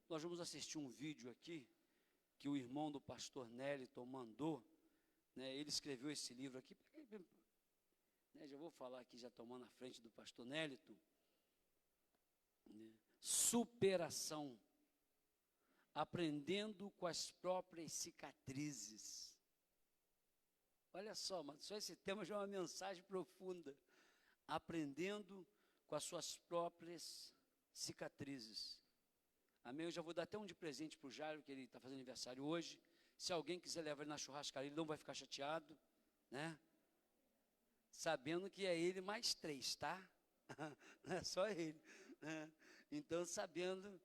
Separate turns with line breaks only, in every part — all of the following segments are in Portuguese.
Nós vamos assistir um vídeo aqui, que o irmão do pastor Neliton mandou, né? Ele escreveu esse livro aqui, né? Já vou falar aqui, já tomando a frente do pastor Neliton, né? Superação, aprendendo com as próprias cicatrizes. Olha só, mas só esse tema já é uma mensagem profunda. Aprendendo com as suas próprias cicatrizes. Amém? Eu já vou dar até um de presente para o Jairo, que ele está fazendo aniversário hoje. Se alguém quiser levar ele na churrascaria, ele não vai ficar chateado, né? Sabendo que é ele mais 3, tá? Não é só ele, né? Então, sabendo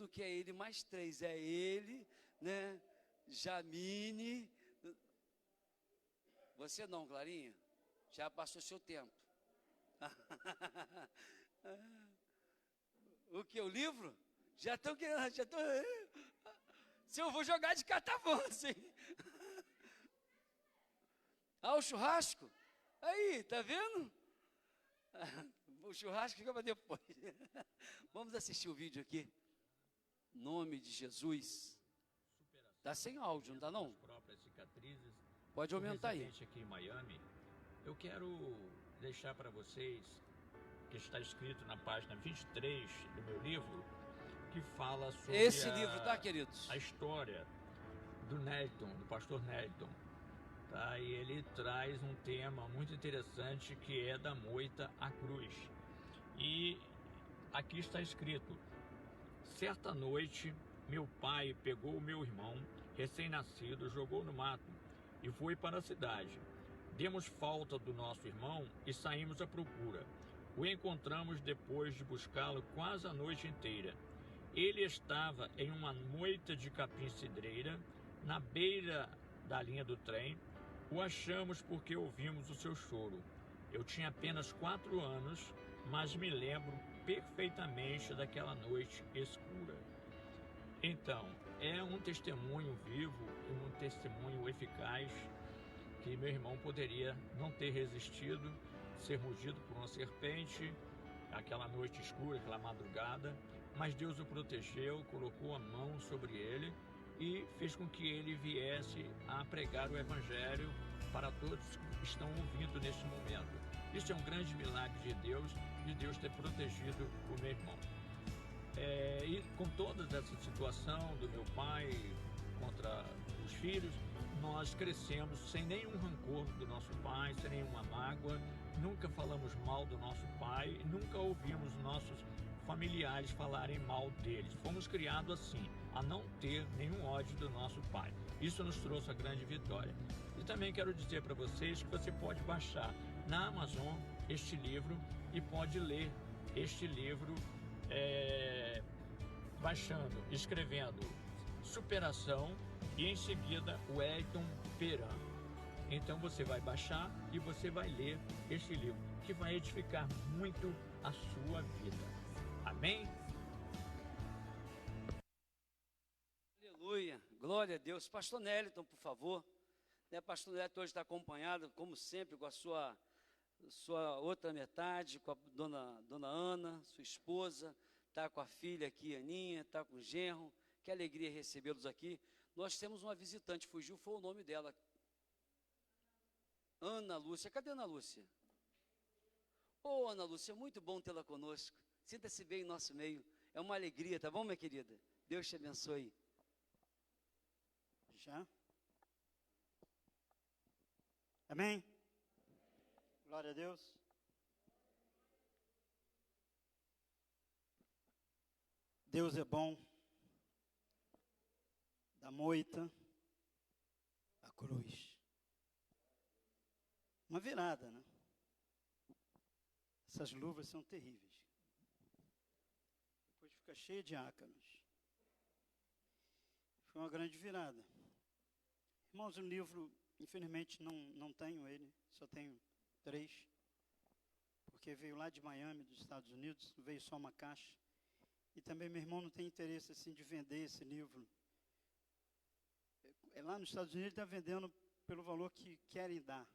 que é ele mais 3, é ele, né? Jamine. Você não, Clarinha? Já passou seu tempo. O que? O livro? Já estão querendo, já estão. Se eu vou jogar de catavância, hein? Ah, o churrasco? Aí, tá vendo? O churrasco fica para depois. Vamos assistir o vídeo aqui. Em nome de Jesus. Tá sem áudio, não tá não? Pode aumentar aí.
Aqui em Miami, eu quero deixar para vocês que está escrito na página 23 do meu livro, que fala sobre
esse livro, tá, queridos?
A história do Neliton, do pastor Neliton. Tá? E ele traz um tema muito interessante, que é da moita à cruz. E aqui está escrito: certa noite, meu pai pegou o meu irmão recém-nascido, jogou no mato e foi para a cidade. Demos falta do nosso irmão e saímos à procura. O encontramos depois de buscá-lo quase a noite inteira. Ele estava em uma moita de capim-cidreira, na beira da linha do trem. O achamos porque ouvimos o seu choro. Eu tinha apenas 4 anos, mas me lembro perfeitamente daquela noite escura. Então, é um testemunho vivo e um testemunho eficaz que meu irmão poderia não ter resistido, ser mordido por uma serpente, aquela noite escura, aquela madrugada, mas Deus o protegeu, colocou a mão sobre ele e fez com que ele viesse a pregar o Evangelho para todos que estão ouvindo neste momento. Isso é um grande milagre de Deus ter protegido o meu irmão. E com toda essa situação do meu pai contra os filhos, nós crescemos sem nenhum rancor do nosso pai, sem nenhuma mágoa, nunca falamos mal do nosso pai, nunca ouvimos nossos familiares falarem mal deles. Fomos criados assim, a não ter nenhum ódio do nosso pai. Isso nos trouxe a grande vitória. E também quero dizer para vocês que você pode baixar na Amazon este livro e pode ler este livro baixando, escrevendo Superação e em seguida o Wellington Peran. Então você vai baixar e você vai ler este livro, que vai edificar muito a sua vida. Amém?
Aleluia, glória a Deus. Pastor Neliton, por favor. Pastor Neliton hoje está acompanhado, como sempre, com a sua outra metade, com a dona Ana, sua esposa, está com a filha aqui, Aninha, está com o genro. Que alegria recebê-los aqui. Nós temos uma visitante, fugiu, foi o nome dela. Ana Lúcia. Cadê Ana Lúcia? Ô, Ana Lúcia, muito bom tê-la conosco. Sinta-se bem em nosso meio. É uma alegria, tá bom, minha querida? Deus te abençoe.
Já? Amém? Glória a Deus. Deus é bom. Da moita à cruz. Uma virada, né? Essas luvas são terríveis. Depois fica cheia de ácaros. Foi uma grande virada. Irmãos, o livro, infelizmente, não tenho ele, só tenho 3. Porque veio lá de Miami, dos Estados Unidos, veio só uma caixa. E também meu irmão não tem interesse assim de vender esse livro. Lá nos Estados Unidos ele está vendendo pelo valor que querem dar.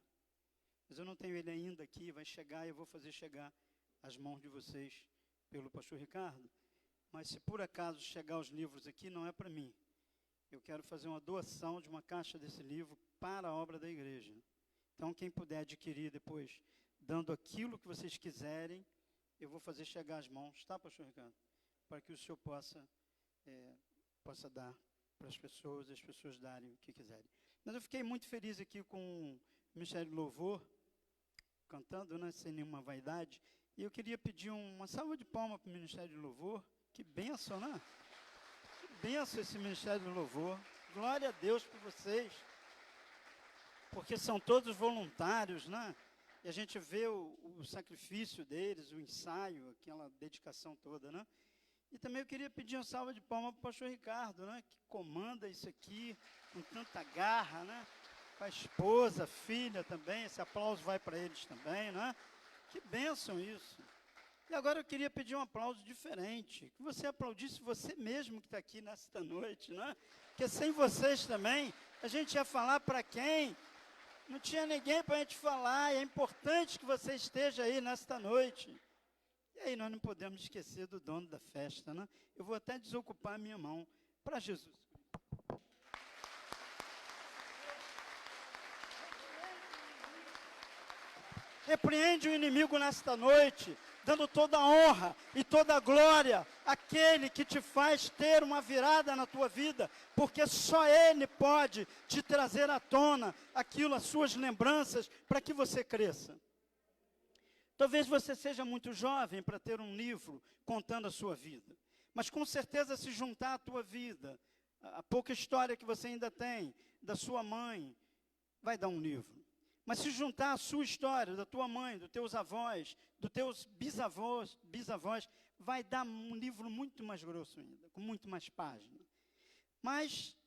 Mas eu não tenho ele ainda aqui, vai chegar e eu vou fazer chegar às mãos de vocês pelo pastor Ricardo, mas se por acaso chegar os livros aqui, não é para mim. Eu quero fazer uma doação de uma caixa desse livro para a obra da igreja. Então, quem puder adquirir depois, dando aquilo que vocês quiserem, eu vou fazer chegar às mãos, tá, pastor Ricardo? Para que o senhor possa dar para as pessoas darem o que quiserem. Mas eu fiquei muito feliz aqui com o Ministério do Louvor, cantando, né, sem nenhuma vaidade, e eu queria pedir uma salva de palmas para o Ministério do Louvor. Que bênção, né? Que bênção esse Ministério do Louvor. Glória a Deus por vocês, porque são todos voluntários, né? E a gente vê o sacrifício deles, o ensaio, aquela dedicação toda, né? E também eu queria pedir uma salva de palmas para o pastor Ricardo, né? Que comanda isso aqui com tanta garra, né? Com a esposa, a filha também, esse aplauso vai para eles também, né? Que bênção isso. E agora eu queria pedir um aplauso diferente, que você aplaudisse você mesmo que está aqui nesta noite, né? Porque sem vocês também, a gente ia falar para quem? Não tinha ninguém para a gente falar, e é importante que você esteja aí nesta noite. E aí nós não podemos esquecer do dono da festa, né? Eu vou até desocupar a minha mão para Jesus. Repreende o inimigo nesta noite, dando toda a honra e toda a glória àquele que te faz ter uma virada na tua vida, porque só Ele pode te trazer à tona aquilo, as suas lembranças, para que você cresça. Talvez você seja muito jovem para ter um livro contando a sua vida, mas com certeza se juntar à tua vida, a pouca história que você ainda tem, da sua mãe, vai dar um livro. Mas se juntar a sua história, da tua mãe, dos teus avós, dos teus bisavós, vai dar um livro muito mais grosso ainda, com muito mais páginas. Mas,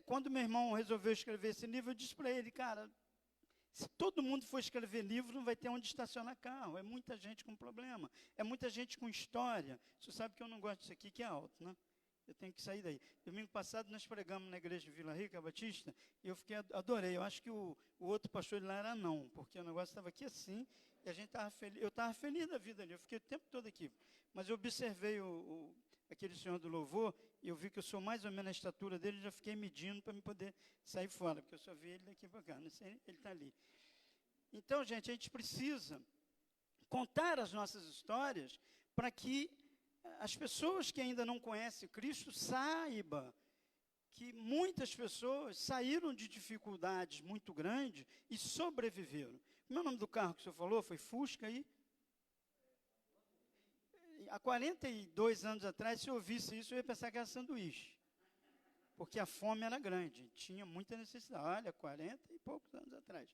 quando meu irmão resolveu escrever esse livro, eu disse para ele, cara, se todo mundo for escrever livro, não vai ter onde estacionar carro. É muita gente com problema, é muita gente com história. Você sabe que eu não gosto disso aqui, que é alto, né? Eu tenho que sair daí. Domingo passado nós pregamos na igreja de Vila Rica, Batista, e eu adorei. Eu acho que o outro pastor lá era não, porque o negócio estava aqui assim, e a gente estava feliz. Eu estava feliz da vida ali, eu fiquei o tempo todo aqui. Mas eu observei aquele senhor do louvor, e eu vi que eu sou mais ou menos a estatura dele, já fiquei medindo para me poder sair fora, porque eu só vi ele daqui para cá, não sei, ele está ali. Então, gente, a gente precisa contar as nossas histórias para que as pessoas que ainda não conhecem Cristo saibam que muitas pessoas saíram de dificuldades muito grandes e sobreviveram. Como é o nome do carro que o senhor falou? Foi Fusca aí? Há 42 anos atrás, se eu ouvisse isso, eu ia pensar que era sanduíche. Porque a fome era grande, tinha muita necessidade. Olha, 40 e poucos anos atrás.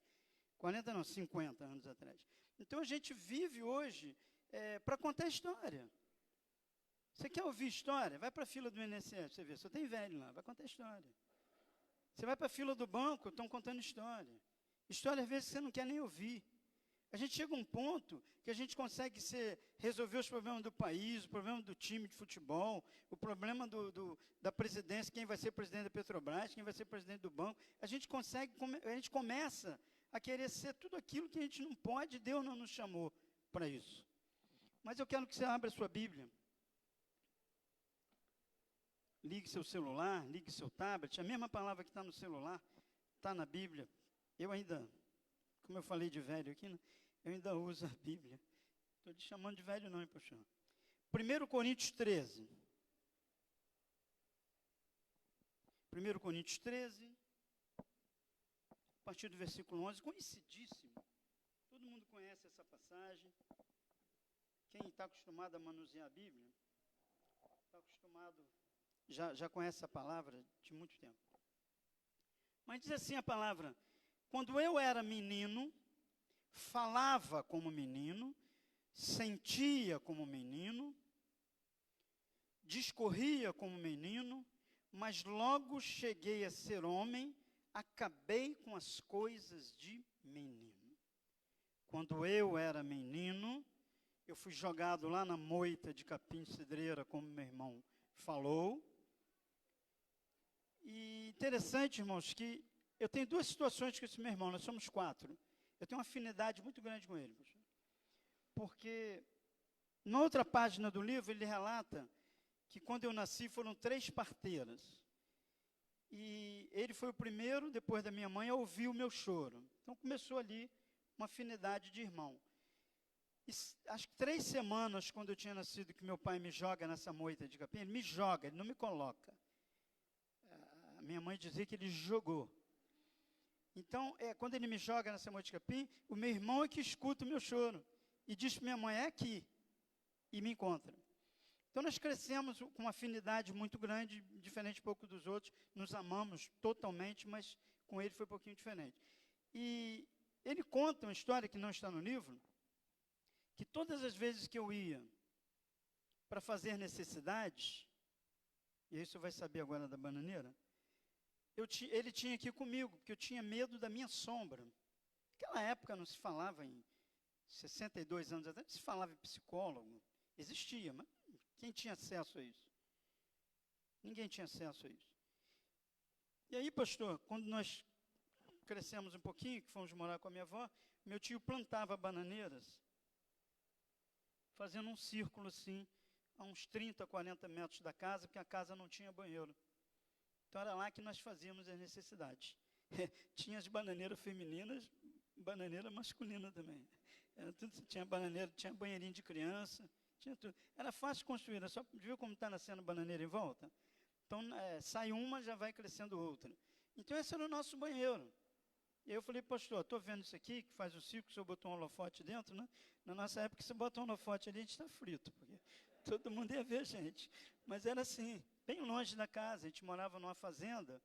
40 não, 50 anos atrás. Então a gente vive hoje para contar a história. Você quer ouvir história? Vai para a fila do INSS, você vê, só tem velho lá, vai contar história. Você vai para a fila do banco, estão contando história. História, às vezes, você não quer nem ouvir. A gente chega a um ponto que a gente consegue resolver os problemas do país, o problema do time de futebol, o problema da presidência, quem vai ser presidente da Petrobras, quem vai ser presidente do banco. A gente começa a querer ser tudo aquilo que a gente não pode, Deus não nos chamou para isso. Mas eu quero que você abra a sua Bíblia. Ligue seu celular, ligue seu tablet, a mesma palavra que está no celular, está na Bíblia. Eu ainda, como eu falei de velho aqui, né, eu ainda uso a Bíblia. Estou te chamando de velho não, hein, poxa. 1 Coríntios 13. 1 Coríntios 13, a partir do versículo 11, conhecidíssimo. Todo mundo conhece essa passagem. Quem está acostumado a manusear a Bíblia, está acostumado... Já conhece a palavra de muito tempo. Mas diz assim a palavra: quando eu era menino, falava como menino, sentia como menino, discorria como menino, mas logo cheguei a ser homem, acabei com as coisas de menino. Quando eu era menino, eu fui jogado lá na moita de capim-cidreira, como meu irmão falou. E interessante, irmãos, que eu tenho duas situações com esse meu irmão, nós somos 4. Eu tenho uma afinidade muito grande com ele, porque Na outra página do livro, ele relata que quando eu nasci foram 3 parteiras. E ele foi o primeiro, depois da minha mãe, a ouvir o meu choro. Então começou ali uma afinidade de irmão. E, acho que 3 semanas, quando eu tinha nascido, que meu pai me joga nessa moita de capim, ele me joga, ele não me coloca. A minha mãe dizia que ele jogou. Então, quando ele me joga nessa moita de capim, o meu irmão é que escuta o meu choro. E diz para minha mãe, é aqui. E me encontra. Então, nós crescemos com uma afinidade muito grande, diferente um pouco dos outros. Nos amamos totalmente, mas com ele foi um pouquinho diferente. E ele conta uma história que não está no livro, que todas as vezes que eu ia para fazer necessidades, e isso vai saber agora da bananeira, ele tinha que ir comigo, porque eu tinha medo da minha sombra. Naquela época não se falava em 62 anos atrás, se falava em psicólogo, existia, mas quem tinha acesso a isso? Ninguém tinha acesso a isso. E aí, pastor, quando nós crescemos um pouquinho, que fomos morar com a minha avó, meu tio plantava bananeiras, fazendo um círculo assim, a uns 30, 40 metros da casa, porque a casa não tinha banheiro. Então era lá que nós fazíamos as necessidades. Tinha as bananeiras femininas, bananeira masculina também. Era tudo, tinha bananeira, tinha banheirinho de criança, tinha tudo. Era fácil construir, era só viu como está nascendo bananeira em volta? Então sai uma, já vai crescendo outra. Então esse era o nosso banheiro. E aí eu falei, pastor, estou vendo isso aqui, que faz um círculo, o senhor botou um holofote dentro, né? Na nossa época, se bota um holofote ali, a gente está frito, porque todo mundo ia ver a gente. Mas era assim, bem longe da casa, a gente morava numa fazenda,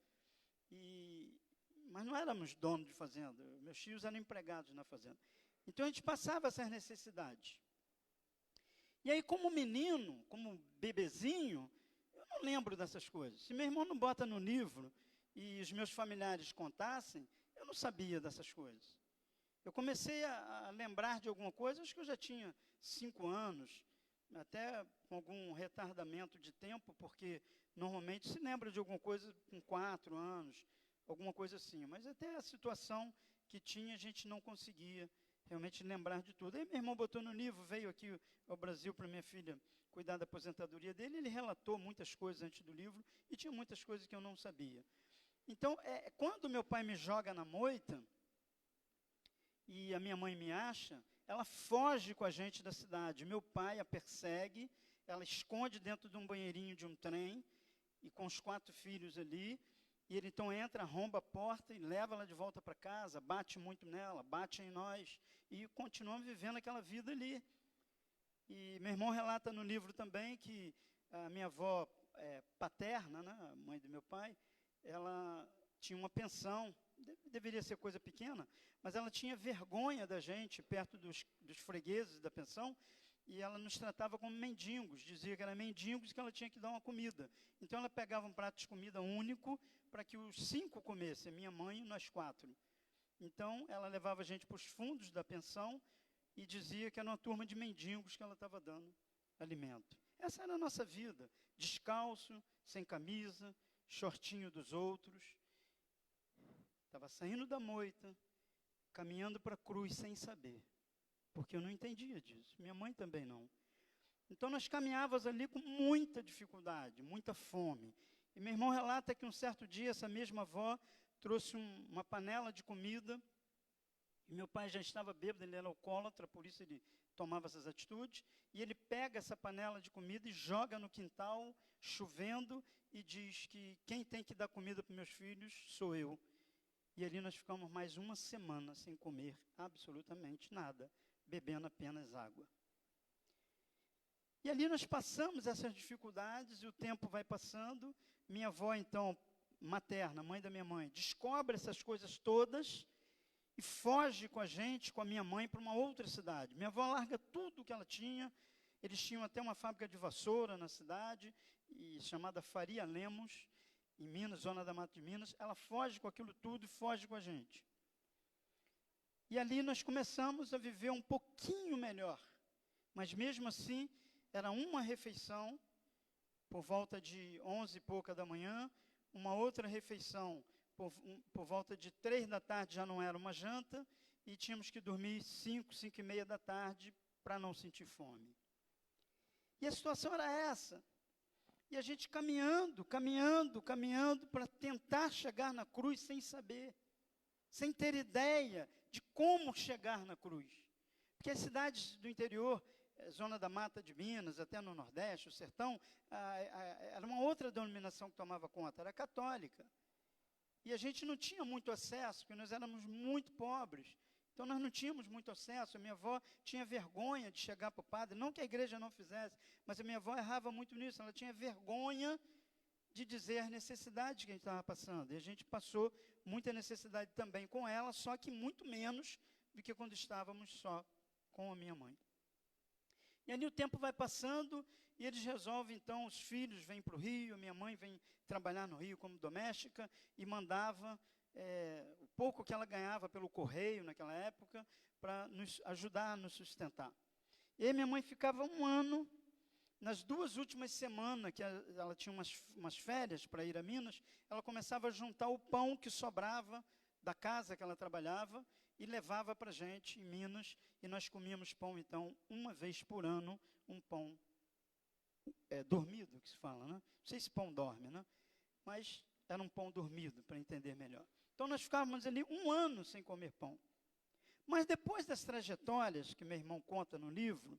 mas não éramos donos de fazenda, meus tios eram empregados na fazenda. Então a gente passava essas necessidades. E aí, como menino, como bebezinho, eu não lembro dessas coisas. Se meu irmão não bota no livro e os meus familiares contassem, eu não sabia dessas coisas. Eu comecei a lembrar de alguma coisa, acho que eu já tinha 5 anos, até com algum retardamento de tempo, porque normalmente se lembra de alguma coisa com 4 anos, alguma coisa assim. Mas até a situação que tinha, a gente não conseguia realmente lembrar de tudo. Aí meu irmão botou no livro, veio aqui ao Brasil para minha filha cuidar da aposentadoria dele, ele relatou muitas coisas antes do livro, e tinha muitas coisas que eu não sabia. Então, quando meu pai me joga na moita, e a minha mãe me acha, ela foge com a gente da cidade. Meu pai a persegue, ela esconde dentro de um banheirinho de um trem, e com os 4 filhos ali, e ele então entra, arromba a porta e leva ela de volta para casa, bate muito nela, bate em nós, e continuamos vivendo aquela vida ali. E meu irmão relata no livro também que a minha avó paterna, né, a mãe do meu pai, ela tinha uma pensão, deveria ser coisa pequena, mas ela tinha vergonha da gente perto dos fregueses da pensão, e ela nos tratava como mendigos, dizia que eram mendigos e que ela tinha que dar uma comida. Então ela pegava um prato de comida único para que os 5 comessem, minha mãe e nós 4. Então ela levava a gente para os fundos da pensão e dizia que era uma turma de mendigos que ela estava dando alimento. Essa era a nossa vida, descalço, sem camisa, shortinho dos outros. Estava saindo da moita, caminhando para a cruz sem saber, porque eu não entendia disso, minha mãe também não. Então nós caminhávamos ali com muita dificuldade, muita fome. E meu irmão relata que um certo dia essa mesma avó trouxe uma panela de comida, e meu pai já estava bêbado, ele era alcoólatra, por isso ele tomava essas atitudes, e ele pega essa panela de comida e joga no quintal, chovendo, e diz que quem tem que dar comida para meus filhos sou eu. E ali nós ficamos mais uma semana sem comer absolutamente nada, bebendo apenas água. E ali nós passamos essas dificuldades, e o tempo vai passando. Minha avó, então, materna, mãe da minha mãe, descobre essas coisas todas e foge com a gente, com a minha mãe, para uma outra cidade. Minha avó larga tudo que ela tinha. Eles tinham até uma fábrica de vassoura na cidade, chamada Faria Lemos, em Minas, zona da Mata de Minas. Ela foge com aquilo tudo e foge com a gente. E ali nós começamos a viver um pouquinho melhor. Mas mesmo assim, era uma refeição, por volta de 11 e pouca da manhã, uma outra refeição, por volta de 3 da tarde, já não era uma janta, e tínhamos que dormir 5, 5 e meia da tarde, para não sentir fome. E a situação era essa. E a gente caminhando para tentar chegar na cruz sem saber, sem ter ideia de como chegar na cruz. Porque as cidades do interior, zona da Mata de Minas, até no Nordeste, o sertão, era uma outra denominação que tomava conta, era a católica. E a gente não tinha muito acesso, porque nós éramos muito pobres. Então, nós não tínhamos muito acesso. A minha avó tinha vergonha de chegar para o padre, não que a igreja não fizesse, mas a minha avó errava muito nisso. Ela tinha vergonha de dizer as necessidades que a gente estava passando. E a gente passou muita necessidade também com ela, só que muito menos do que quando estávamos só com a minha mãe. E ali o tempo vai passando e eles resolvem, então, os filhos vêm para o Rio, minha mãe vem trabalhar no Rio como doméstica e mandava o pouco que ela ganhava pelo correio naquela época para nos ajudar a nos sustentar. E aí minha mãe ficava um ano, nas 2 últimas semanas que ela tinha umas férias para ir a Minas, ela começava a juntar o pão que sobrava da casa que ela trabalhava e levava para a gente em Minas, e nós comíamos pão, então, uma vez por ano, um pão dormido, que se fala, né? Não sei se pão dorme, né? Mas era um pão dormido, para entender melhor. Então, nós ficávamos ali um ano sem comer pão. Mas depois das trajetórias que meu irmão conta no livro,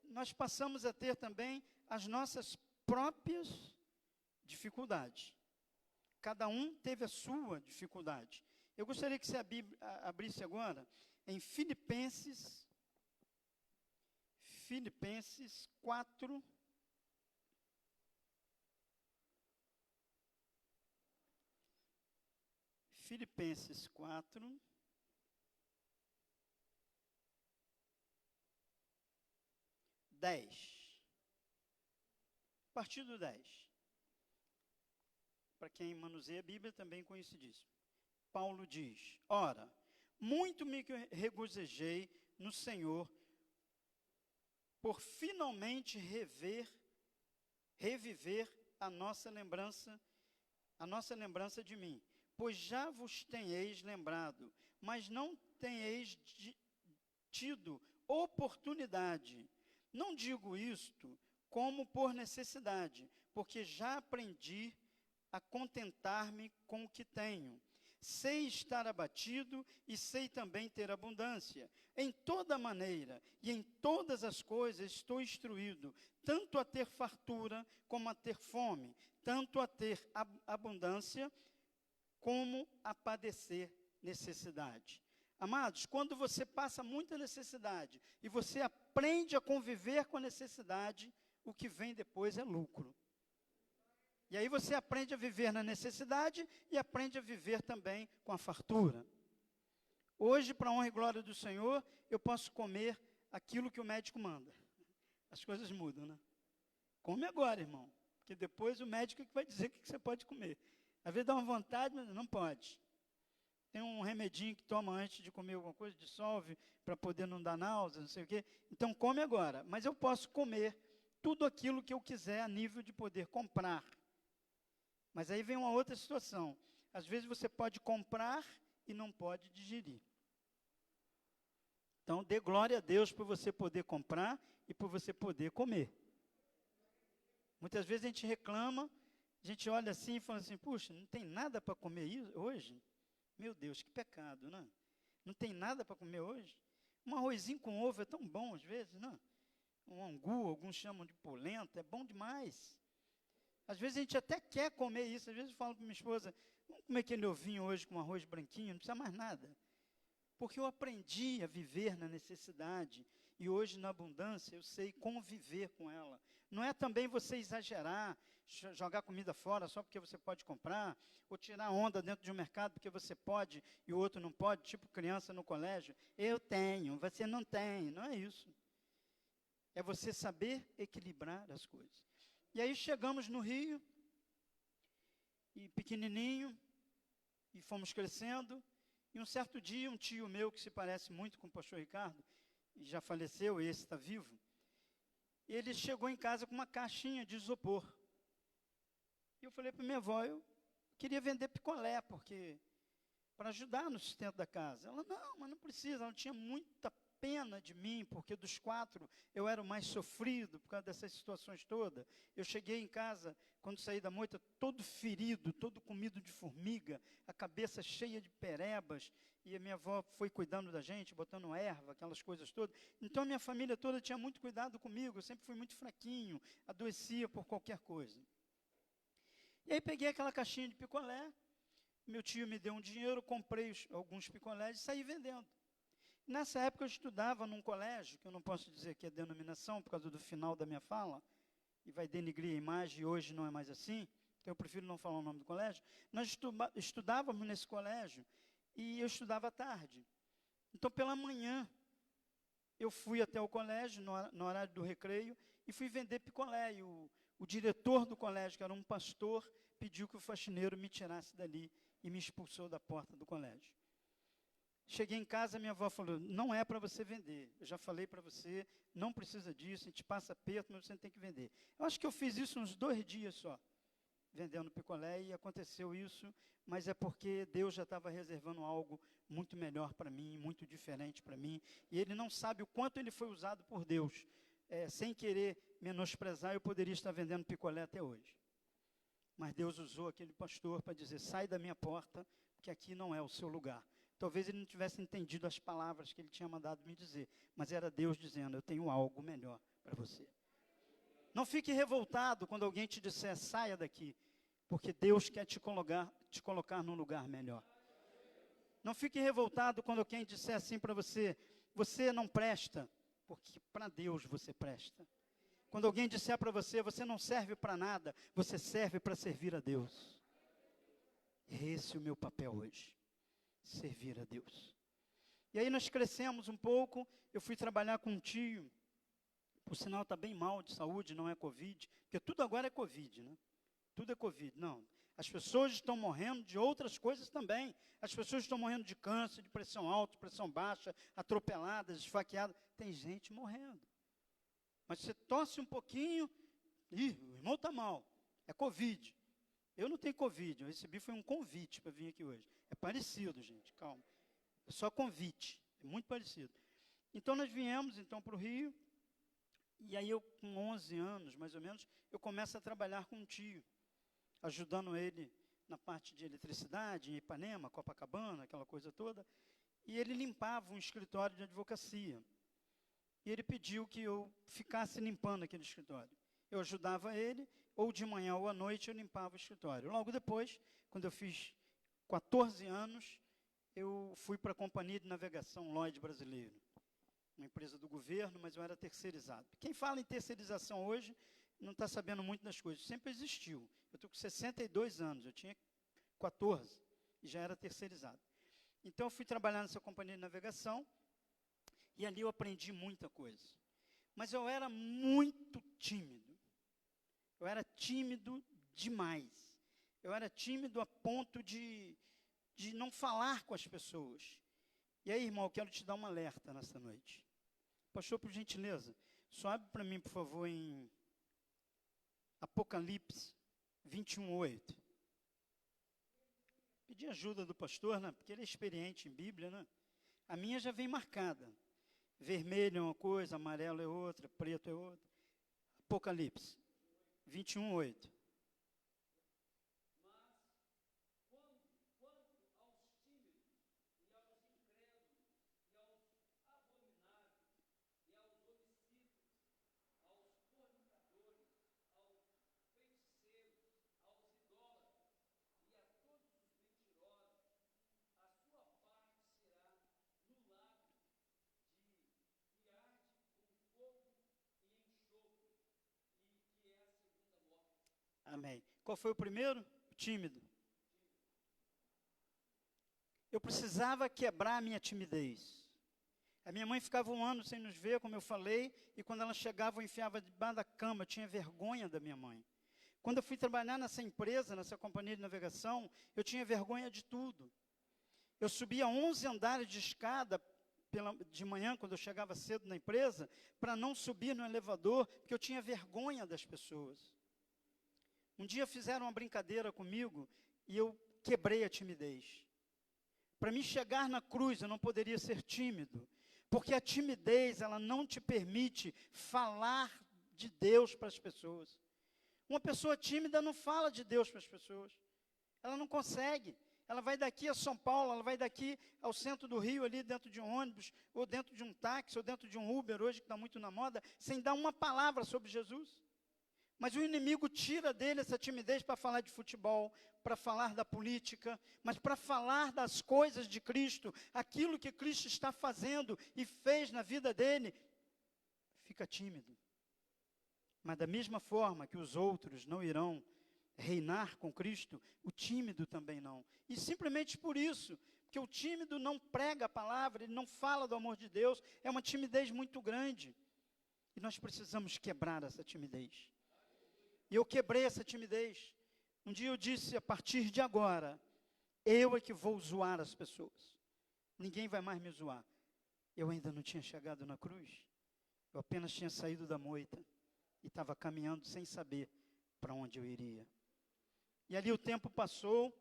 nós passamos a ter também as nossas próprias dificuldades. Cada um teve a sua dificuldade. Eu gostaria que você abrisse agora em Filipenses 4. Filipenses 4. A partir do 10. Para quem manuseia a Bíblia, também conhecidíssimo. Paulo diz: ora, muito me regozijei no Senhor por finalmente reviver a nossa lembrança de mim, pois já vos tenheis lembrado, mas não tenheis tido oportunidade. Não digo isto como por necessidade, porque já aprendi a contentar-me com o que tenho. Sei estar abatido e sei também ter abundância. Em toda maneira e em todas as coisas estou instruído, tanto a ter fartura como a ter fome, tanto a ter abundância como a padecer necessidade. Amados, quando você passa muita necessidade e você aprende a conviver com a necessidade, o que vem depois é lucro. E aí você aprende a viver na necessidade e aprende a viver também com a fartura. Hoje, para a honra e glória do Senhor, eu posso comer aquilo que o médico manda. As coisas mudam, né? Come agora, irmão, porque depois o médico é que vai dizer o que você pode comer. Às vezes dá uma vontade, mas não pode. Tem um remedinho que toma antes de comer alguma coisa, dissolve, para poder não dar náusea, não sei o quê. Então, come agora. Mas eu posso comer tudo aquilo que eu quiser a nível de poder comprar. Mas aí vem uma outra situação. Às vezes você pode comprar e não pode digerir. Então, dê glória a Deus por você poder comprar e por você poder comer. Muitas vezes a gente reclama, a gente olha assim e fala assim, puxa, não tem nada para comer hoje? Meu Deus, que pecado, né? Não tem nada para comer hoje? Um arrozinho com ovo é tão bom às vezes, não? Um angu, alguns chamam de polenta, é bom demais. Às vezes a gente até quer comer isso. Às vezes eu falo para minha esposa, vamos comer aquele ovinho hoje com arroz branquinho, não precisa mais nada. Porque eu aprendi a viver na necessidade. E hoje, na abundância, eu sei conviver com ela. Não é também você exagerar, jogar comida fora só porque você pode comprar, ou tirar onda dentro de um mercado porque você pode e o outro não pode, tipo criança no colégio. Eu tenho, você não tem. Não é isso. É você saber equilibrar as coisas. E aí chegamos no Rio, e pequenininho, e fomos crescendo, e um certo dia, um tio meu, que se parece muito com o pastor Ricardo, e já faleceu, esse está vivo, ele chegou em casa com uma caixinha de isopor. E eu falei para minha avó, eu queria vender picolé, porque para ajudar no sustento da casa. Ela, não, mas não precisa, ela tinha muita pena de mim, porque dos 4 eu era o mais sofrido por causa dessas situações todas. Eu cheguei em casa, quando saí da moita, todo ferido, todo comido de formiga, a cabeça cheia de perebas, e a minha avó foi cuidando da gente, botando erva, aquelas coisas todas. Então a minha família toda tinha muito cuidado comigo, eu sempre fui muito fraquinho, adoecia por qualquer coisa. E aí peguei aquela caixinha de picolé, meu tio me deu um dinheiro, comprei alguns picolés e saí vendendo. Nessa época eu estudava num colégio, que eu não posso dizer que é denominação, por causa do final da minha fala, e vai denigrir a imagem, e hoje não é mais assim, então eu prefiro não falar o nome do colégio. Nós estudávamos nesse colégio, e eu estudava à tarde. Então, pela manhã, eu fui até o colégio, no horário do recreio, e fui vender picolé. E o diretor do colégio, que era um pastor, pediu que o faxineiro me tirasse dali e me expulsou da porta do colégio. Cheguei em casa, minha avó falou, não é para você vender. Eu já falei para você, não precisa disso, a gente passa aperto, mas você tem que vender. Eu acho que eu fiz isso uns 2 dias só, vendendo picolé, e aconteceu isso, mas é porque Deus já estava reservando algo muito melhor para mim, muito diferente para mim, e Ele não sabe o quanto Ele foi usado por Deus. Sem querer menosprezar, eu poderia estar vendendo picolé até hoje. Mas Deus usou aquele pastor para dizer, sai da minha porta, porque aqui não é o seu lugar. Talvez ele não tivesse entendido as palavras que ele tinha mandado me dizer, mas era Deus dizendo, eu tenho algo melhor para você. Não fique revoltado quando alguém te disser, saia daqui, porque Deus quer te colocar num lugar melhor. Não fique revoltado quando alguém disser assim para você, você não presta, porque para Deus você presta. Quando alguém disser para você, você não serve para nada, você serve para servir a Deus. Esse é o meu papel hoje, servir a Deus. E aí nós crescemos um pouco, eu fui trabalhar com um tio, por sinal está bem mal de saúde, não é Covid, porque tudo agora é Covid, né? Tudo é Covid, não. As pessoas estão morrendo de outras coisas também. As pessoas estão morrendo de câncer, de pressão alta, de pressão baixa, atropeladas, esfaqueadas. Tem gente morrendo. Mas você tosse um pouquinho, o irmão está mal, é Covid. Eu não tenho Covid, eu recebi foi um convite para vir aqui hoje. É parecido, gente, calma. É só convite, é muito parecido. Então nós viemos para o Rio, e aí eu com 11 anos, mais ou menos, eu começo a trabalhar com um tio, ajudando ele na parte de eletricidade, em Ipanema, Copacabana, aquela coisa toda, e ele limpava um escritório de advocacia. E ele pediu que eu ficasse limpando aquele escritório. Eu ajudava ele, ou de manhã ou à noite eu limpava o escritório. Logo depois, quando eu fiz 14 anos, eu fui para a Companhia de Navegação Lloyd Brasileiro, uma empresa do governo, mas eu era terceirizado. Quem fala em terceirização hoje não está sabendo muito das coisas. Sempre existiu. Eu estou com 62 anos, eu tinha 14 e já era terceirizado. Então eu fui trabalhar nessa Companhia de Navegação, e ali eu aprendi muita coisa. Mas eu era muito tímido. Eu era tímido demais. Eu era tímido a ponto de não falar com as pessoas. E aí, irmão, eu quero te dar um alerta nesta noite. Pastor, por gentileza, só abre para mim, por favor, em Apocalipse 21:8. Pedi ajuda do pastor, né? Porque ele é experiente em Bíblia, né? A minha já vem marcada. Vermelho é uma coisa, amarelo é outra, preto é outra. Apocalipse 21:8. Amém. Qual foi o primeiro? O tímido. Eu precisava quebrar a minha timidez. A minha mãe ficava 1 ano sem nos ver, como eu falei, e quando ela chegava, eu enfiava debaixo da cama, eu tinha vergonha da minha mãe. Quando eu fui trabalhar nessa empresa, nessa companhia de navegação, eu tinha vergonha de tudo. Eu subia 11 andares de escada de manhã, quando eu chegava cedo na empresa, para não subir no elevador, porque eu tinha vergonha das pessoas. Um dia fizeram uma brincadeira comigo e eu quebrei a timidez. Para mim chegar na cruz, eu não poderia ser tímido, Porque a timidez, ela não te permite falar de Deus para as pessoas. Uma pessoa tímida não fala de Deus para as pessoas. Ela não consegue. Ela vai daqui a São Paulo, ela vai daqui ao centro do Rio, ali dentro de um ônibus, ou dentro de um táxi, ou dentro de um Uber, hoje que está muito na moda, sem dar uma palavra sobre Jesus. Mas o inimigo tira dele essa timidez para falar de futebol, para falar da política, mas para falar das coisas de Cristo, aquilo que Cristo está fazendo e fez na vida dele, fica tímido. Mas da mesma forma que os outros não irão reinar com Cristo, o tímido também não. E simplesmente por isso, que o tímido não prega a palavra, ele não fala do amor de Deus, é uma timidez muito grande. E nós precisamos quebrar essa timidez. E eu quebrei essa timidez. Um dia eu disse, a partir de agora, eu é que vou zoar as pessoas. Ninguém vai mais me zoar. Eu ainda não tinha chegado na cruz. Eu apenas tinha saído da moita. E estava caminhando sem saber para onde eu iria. E ali o tempo passou.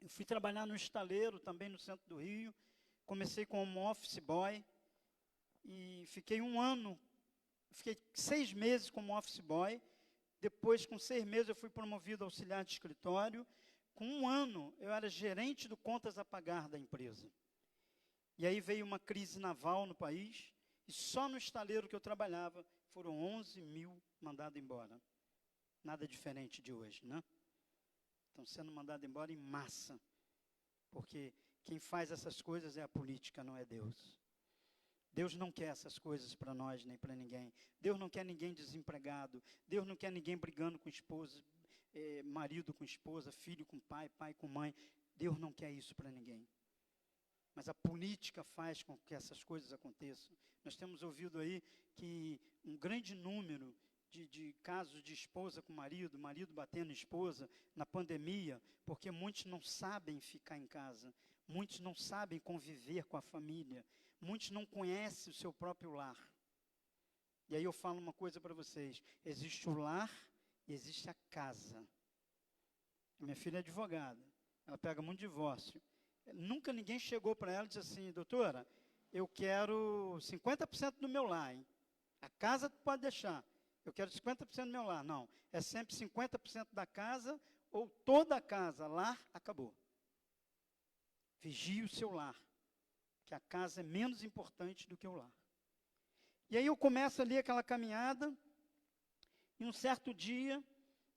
Eu fui trabalhar no estaleiro, também no centro do Rio. Comecei como office boy. E fiquei 1 ano. Fiquei 6 meses como office boy. Depois, com 6 meses, eu fui promovido a auxiliar de escritório. Com 1 ano, eu era gerente do contas a pagar da empresa. E aí veio uma crise naval no país, e só no estaleiro que eu trabalhava, foram 11 mil mandados embora. Nada diferente de hoje, né? Estão sendo mandados embora em massa. Porque quem faz essas coisas é a política, não é Deus. Deus não quer essas coisas para nós, nem para ninguém. Deus não quer ninguém desempregado. Deus não quer ninguém brigando com esposa, marido com esposa, filho com pai, pai com mãe. Deus não quer isso para ninguém. Mas a política faz com que essas coisas aconteçam. Nós temos ouvido aí que um grande número de casos de esposa com marido batendo em esposa, na pandemia, porque muitos não sabem ficar em casa, muitos não sabem conviver com a família, muitos não conhecem o seu próprio lar. E aí eu falo uma coisa para vocês, existe o lar e existe a casa. Minha filha é advogada, ela pega muito divórcio. Nunca ninguém chegou para ela e disse assim, doutora, eu quero 50% do meu lar, hein? A casa tu pode deixar, eu quero 50% do meu lar. Não, é sempre 50% da casa ou toda a casa, lar, acabou. Vigie o seu lar, que a casa é menos importante do que o lar. E aí eu começo ali aquela caminhada, e um certo dia,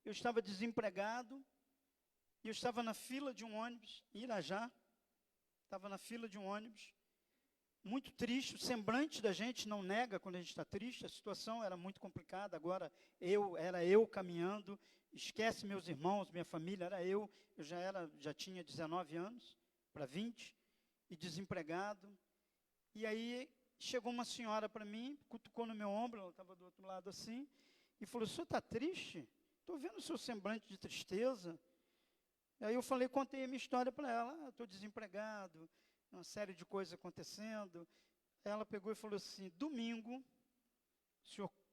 eu estava desempregado, e eu estava na fila de um ônibus, em Irajá, estava na fila de um ônibus, muito triste, o semblante da gente não nega quando a gente está triste, a situação era muito complicada, agora era eu caminhando, esquece meus irmãos, minha família, era eu já tinha 19 anos, para 20, e desempregado, e aí chegou uma senhora para mim, cutucou no meu ombro, ela estava do outro lado assim, e falou, o senhor está triste? Estou vendo o seu semblante de tristeza. E aí eu contei a minha história para ela, estou desempregado, uma série de coisas acontecendo. Ela pegou e falou assim, domingo,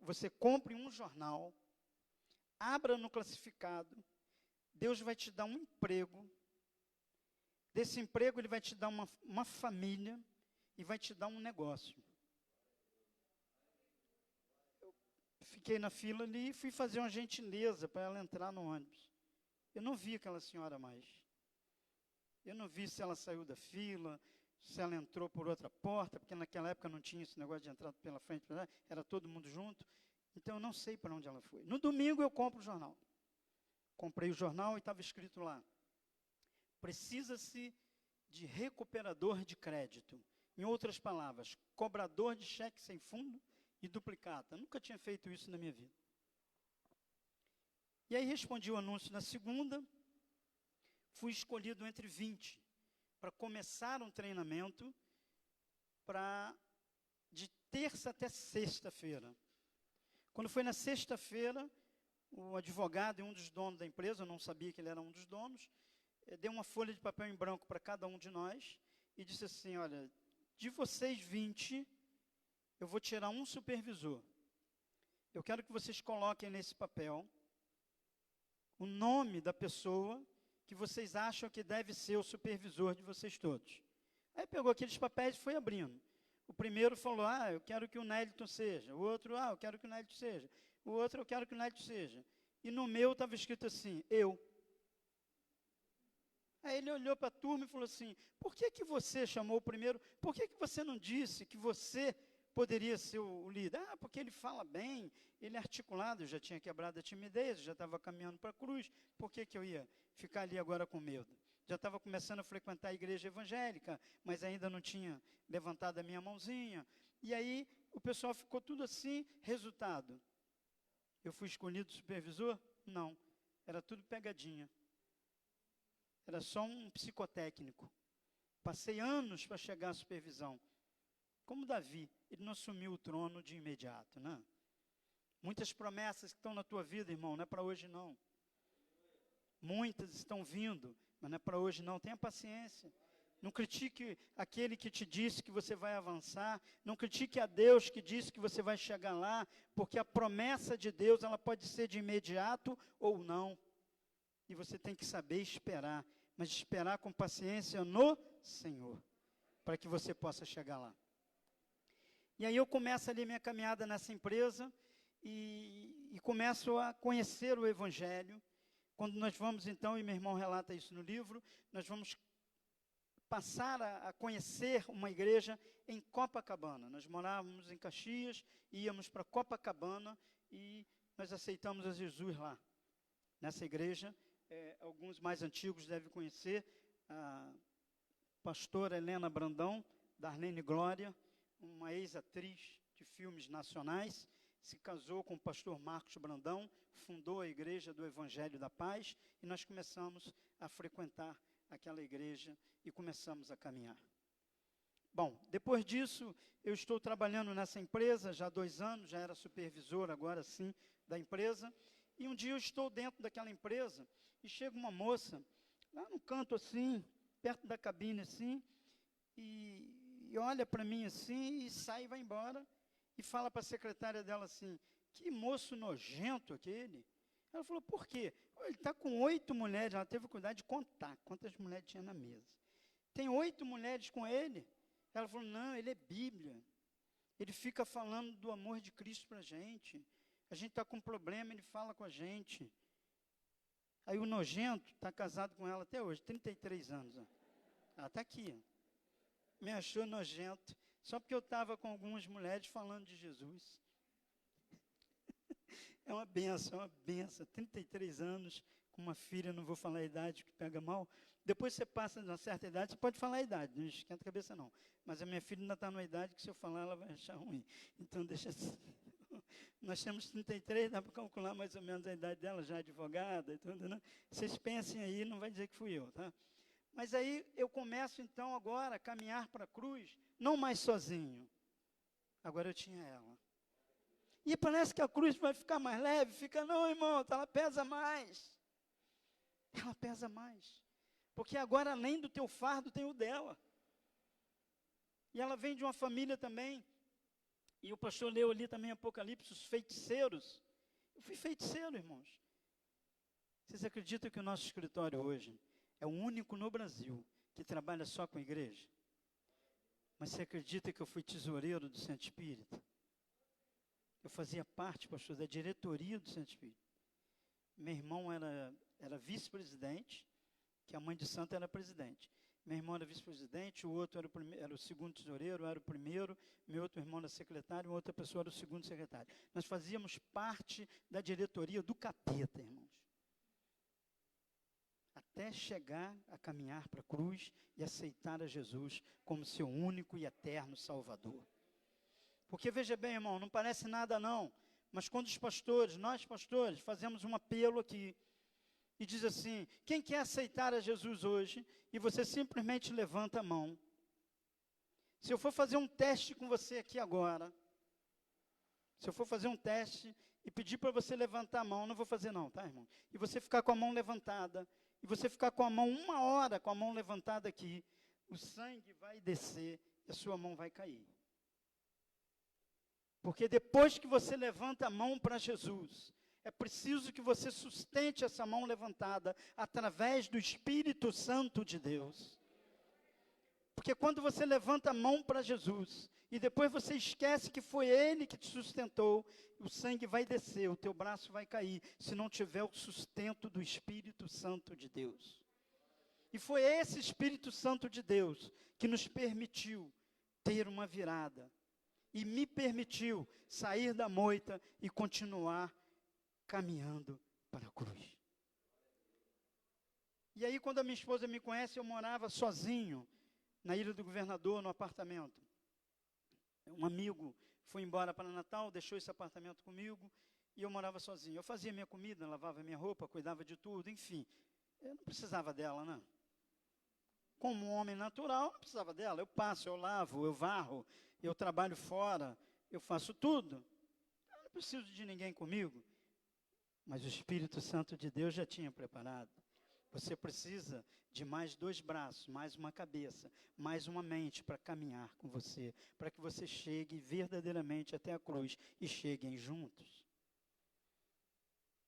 você compre um jornal, abra no classificado, Deus vai te dar um emprego, desse emprego ele vai te dar uma família e vai te dar um negócio. Eu fiquei na fila ali e fui fazer uma gentileza para ela entrar no ônibus. Eu não vi aquela senhora mais. Eu não vi se ela saiu da fila, se ela entrou por outra porta, porque naquela época não tinha esse negócio de entrar pela frente, era todo mundo junto. Então eu não sei para onde ela foi. No domingo eu compro o jornal. Comprei o jornal e estava escrito lá, precisa-se de recuperador de crédito. Em outras palavras, cobrador de cheque sem fundo e duplicata. Eu nunca tinha feito isso na minha vida. E aí respondi o anúncio na segunda, fui escolhido entre 20 para começar um treinamento de terça até sexta-feira. Quando foi na sexta-feira, o advogado e um dos donos da empresa, eu não sabia que ele era um dos donos, deu uma folha de papel em branco para cada um de nós e disse assim, olha, de vocês 20, eu vou tirar um supervisor. Eu quero que vocês coloquem nesse papel o nome da pessoa que vocês acham que deve ser o supervisor de vocês todos. Aí pegou aqueles papéis e foi abrindo. O primeiro falou, eu quero que o Nélito seja. O outro, eu quero que o Nélito seja. O outro, eu quero que o Nélito seja. E no meu estava escrito assim, eu. Aí ele olhou para a turma e falou assim, por que você chamou o primeiro? Por que você não disse que você poderia ser o líder? Porque ele fala bem, ele é articulado, eu já tinha quebrado a timidez, já estava caminhando para a cruz, por que eu ia ficar ali agora com medo? Já estava começando a frequentar a igreja evangélica, mas ainda não tinha levantado a minha mãozinha. E aí o pessoal ficou tudo assim, resultado. Eu fui escolhido supervisor? Não, era tudo pegadinha. Era só um psicotécnico. Passei anos para chegar à supervisão. Como Davi, ele não assumiu o trono de imediato, né? Muitas promessas que estão na tua vida, irmão, não é para hoje não. Muitas estão vindo, mas não é para hoje não. Tenha paciência. Não critique aquele que te disse que você vai avançar. Não critique a Deus que disse que você vai chegar lá, porque a promessa de Deus, ela pode ser de imediato ou não. E você tem que saber esperar, mas esperar com paciência no Senhor, para que você possa chegar lá. E aí eu começo ali minha caminhada nessa empresa e começo a conhecer o Evangelho. Quando nós vamos então, e meu irmão relata isso no livro, nós vamos passar a conhecer uma igreja em Copacabana. Nós morávamos em Caxias, íamos para Copacabana e nós aceitamos a Jesus lá, nessa igreja. Alguns mais antigos devem conhecer a pastora Helena Brandão, Darlene Glória, uma ex-atriz de filmes nacionais, se casou com o pastor Marcos Brandão, fundou a Igreja do Evangelho da Paz, e nós começamos a frequentar aquela igreja e começamos a caminhar. Bom, depois disso, eu estou trabalhando nessa empresa já há 2 anos, já era supervisor agora sim da empresa, e um dia eu estou dentro daquela empresa e chega uma moça, lá no canto assim, perto da cabine assim, e olha para mim assim, e sai e vai embora, e fala para a secretária dela assim, que moço nojento aquele. Ela falou, por quê? Ele está com 8 mulheres, ela teve cuidado de contar quantas mulheres tinha na mesa. Tem 8 mulheres com ele. Ela falou, não, ele é Bíblia. Ele fica falando do amor de Cristo para a gente está com problema, ele fala com a gente. Aí o nojento está casado com ela até hoje, 33 anos. Ó. Ela está aqui. Ó. Me achou nojento, só porque eu estava com algumas mulheres falando de Jesus. É uma benção, 33 anos, com uma filha, não vou falar a idade, que pega mal. Depois você passa de uma certa idade, você pode falar a idade, não esquenta a cabeça não. Mas a minha filha ainda está numa idade que se eu falar, ela vai achar ruim. Então deixa assim. Nós temos 33, dá para calcular mais ou menos a idade dela, já advogada e tudo, né? Vocês pensem aí, não vai dizer que fui eu, tá? Mas aí eu começo então agora a caminhar para a cruz, não mais sozinho. Agora eu tinha ela. E parece que a cruz vai ficar mais leve. Fica, não, irmão, ela pesa mais. Ela pesa mais. Porque agora, além do teu fardo, tem o dela. E ela vem de uma família também. E o pastor leu ali também Apocalipse, os feiticeiros. Eu fui feiticeiro, irmãos. Vocês acreditam que o nosso escritório hoje é o único no Brasil que trabalha só com igreja? Mas você acredita que eu fui tesoureiro do Centro Espírita? Eu fazia parte, pastor, da diretoria do Centro Espírita. Meu irmão era vice-presidente, que a mãe de santo era presidente. Meu irmão era vice-presidente, o outro era o segundo tesoureiro, era o primeiro, meu outro irmão era secretário, outra pessoa era o segundo secretário. Nós fazíamos parte da diretoria do capeta, irmãos. Até chegar a caminhar para a cruz e aceitar a Jesus como seu único e eterno Salvador. Porque, veja bem, irmão, não parece nada não, mas quando nós pastores, fazemos um apelo aqui, e diz assim, quem quer aceitar a Jesus hoje, e você simplesmente levanta a mão. Se eu for fazer um teste com você aqui agora, se eu for fazer um teste e pedir para você levantar a mão, não vou fazer não, tá, irmão? E você ficar com a mão levantada, e você ficar com a mão 1 hora com a mão levantada aqui, o sangue vai descer e a sua mão vai cair. Porque depois que você levanta a mão para Jesus, é preciso que você sustente essa mão levantada através do Espírito Santo de Deus. Porque quando você levanta a mão para Jesus E depois você esquece que foi Ele que te sustentou, o sangue vai descer, o teu braço vai cair, se não tiver o sustento do Espírito Santo de Deus. E foi esse Espírito Santo de Deus que nos permitiu ter uma virada, e me permitiu sair da moita e continuar caminhando para a cruz. E aí, quando a minha esposa me conhece, eu morava sozinho, na Ilha do Governador, no apartamento. Um amigo foi embora para Natal, deixou esse apartamento comigo, e eu morava sozinho. Eu fazia minha comida, lavava minha roupa, cuidava de tudo, enfim. Eu não precisava dela, não. Como um homem natural, eu não precisava dela. Eu passo, eu lavo, eu varro, eu trabalho fora, eu faço tudo. Eu não preciso de ninguém comigo. Mas o Espírito Santo de Deus já tinha preparado. Você precisa de mais 2 braços, mais uma cabeça, mais uma mente para caminhar com você, para que você chegue verdadeiramente até a cruz e cheguem juntos.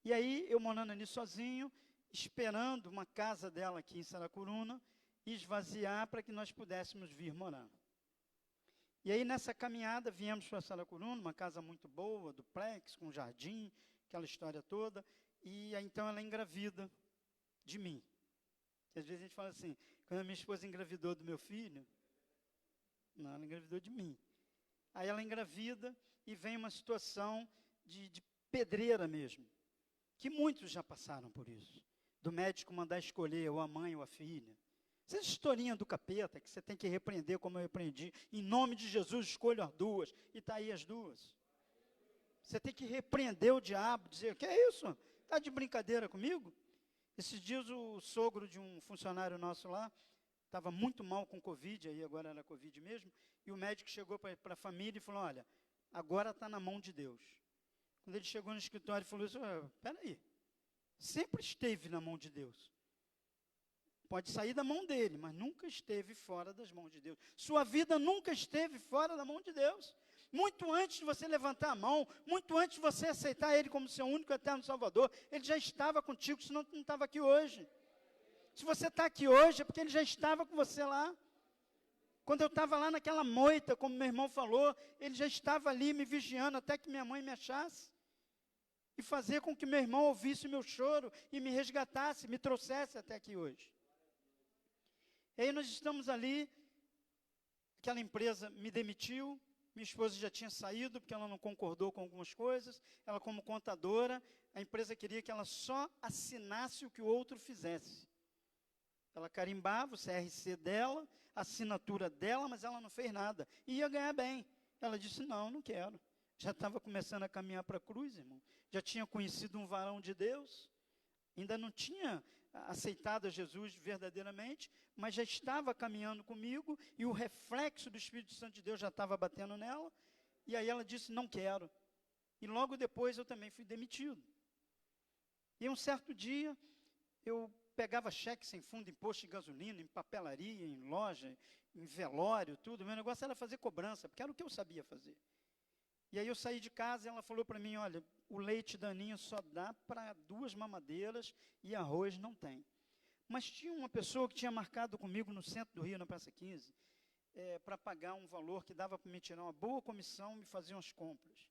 E aí, eu morando ali sozinho, esperando uma casa dela aqui em Saracuruna, esvaziar para que nós pudéssemos vir morar. E aí, nessa caminhada, viemos para Saracuruna, uma casa muito boa, duplex, com jardim, aquela história toda, e aí, então ela engravida de mim. Que às vezes a gente fala assim, quando a minha esposa engravidou do meu filho, não, ela engravidou de mim. Aí ela engravida e vem uma situação de pedreira mesmo, que muitos já passaram por isso, do médico mandar escolher ou a mãe ou a filha. Essa historinha do capeta, que você tem que repreender como eu repreendi, em nome de Jesus escolho as 2, e está aí as 2. Você tem que repreender o diabo, dizer, que é isso? Está de brincadeira comigo? Esses dias o sogro de um funcionário nosso lá, estava muito mal com Covid, aí agora era Covid mesmo, e o médico chegou para a família e falou, olha, agora está na mão de Deus. Quando ele chegou no escritório, ele falou assim, peraí, sempre esteve na mão de Deus. Pode sair da mão dele, mas nunca esteve fora das mãos de Deus. Sua vida nunca esteve fora da mão de Deus. Muito antes de você levantar a mão, muito antes de você aceitar Ele como seu único e eterno Salvador, Ele já estava contigo, senão tu não estava aqui hoje. Se você está aqui hoje, é porque Ele já estava com você lá. Quando eu estava lá naquela moita, como meu irmão falou, Ele já estava ali me vigiando até que minha mãe me achasse. E fazer com que meu irmão ouvisse o meu choro e me resgatasse, me trouxesse até aqui hoje. E aí nós estamos ali, aquela empresa me demitiu, minha esposa já tinha saído, porque ela não concordou com algumas coisas, ela como contadora, a empresa queria que ela só assinasse o que o outro fizesse. Ela carimbava o CRC dela, a assinatura dela, mas ela não fez nada, e ia ganhar bem. Ela disse, não quero. Já estava começando a caminhar para a cruz, irmão, já tinha conhecido um varão de Deus, ainda não tinha aceitado a Jesus verdadeiramente, mas já estava caminhando comigo, e o reflexo do Espírito Santo de Deus já estava batendo nela, e aí ela disse, não quero. E logo depois eu também fui demitido. E um certo dia, eu pegava cheque sem fundo em posto de gasolina, em papelaria, em loja, em velório, tudo. Meu negócio era fazer cobrança, porque era o que eu sabia fazer. E aí eu saí de casa e ela falou para mim, olha, o leite daninho só dá para 2 mamadeiras e arroz não tem. Mas tinha uma pessoa que tinha marcado comigo no centro do Rio, na Praça 15, para pagar um valor que dava para me tirar uma boa comissão e me fazer umas compras.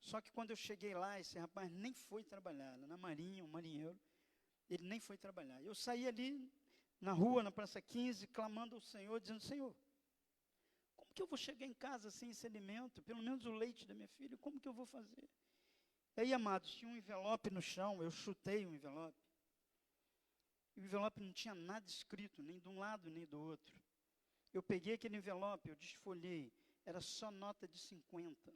Só que quando eu cheguei lá, esse rapaz nem foi trabalhar, na Marinha, um marinheiro, ele nem foi trabalhar. Eu saí ali na rua, na Praça 15, clamando ao Senhor, dizendo, Senhor, como que eu vou chegar em casa sem esse alimento? Pelo menos o leite da minha filha, como que eu vou fazer? E aí, amados, tinha um envelope no chão, eu chutei o envelope. E o envelope não tinha nada escrito, nem de um lado, nem do outro. Eu peguei aquele envelope, eu desfolhei, era só nota de 50.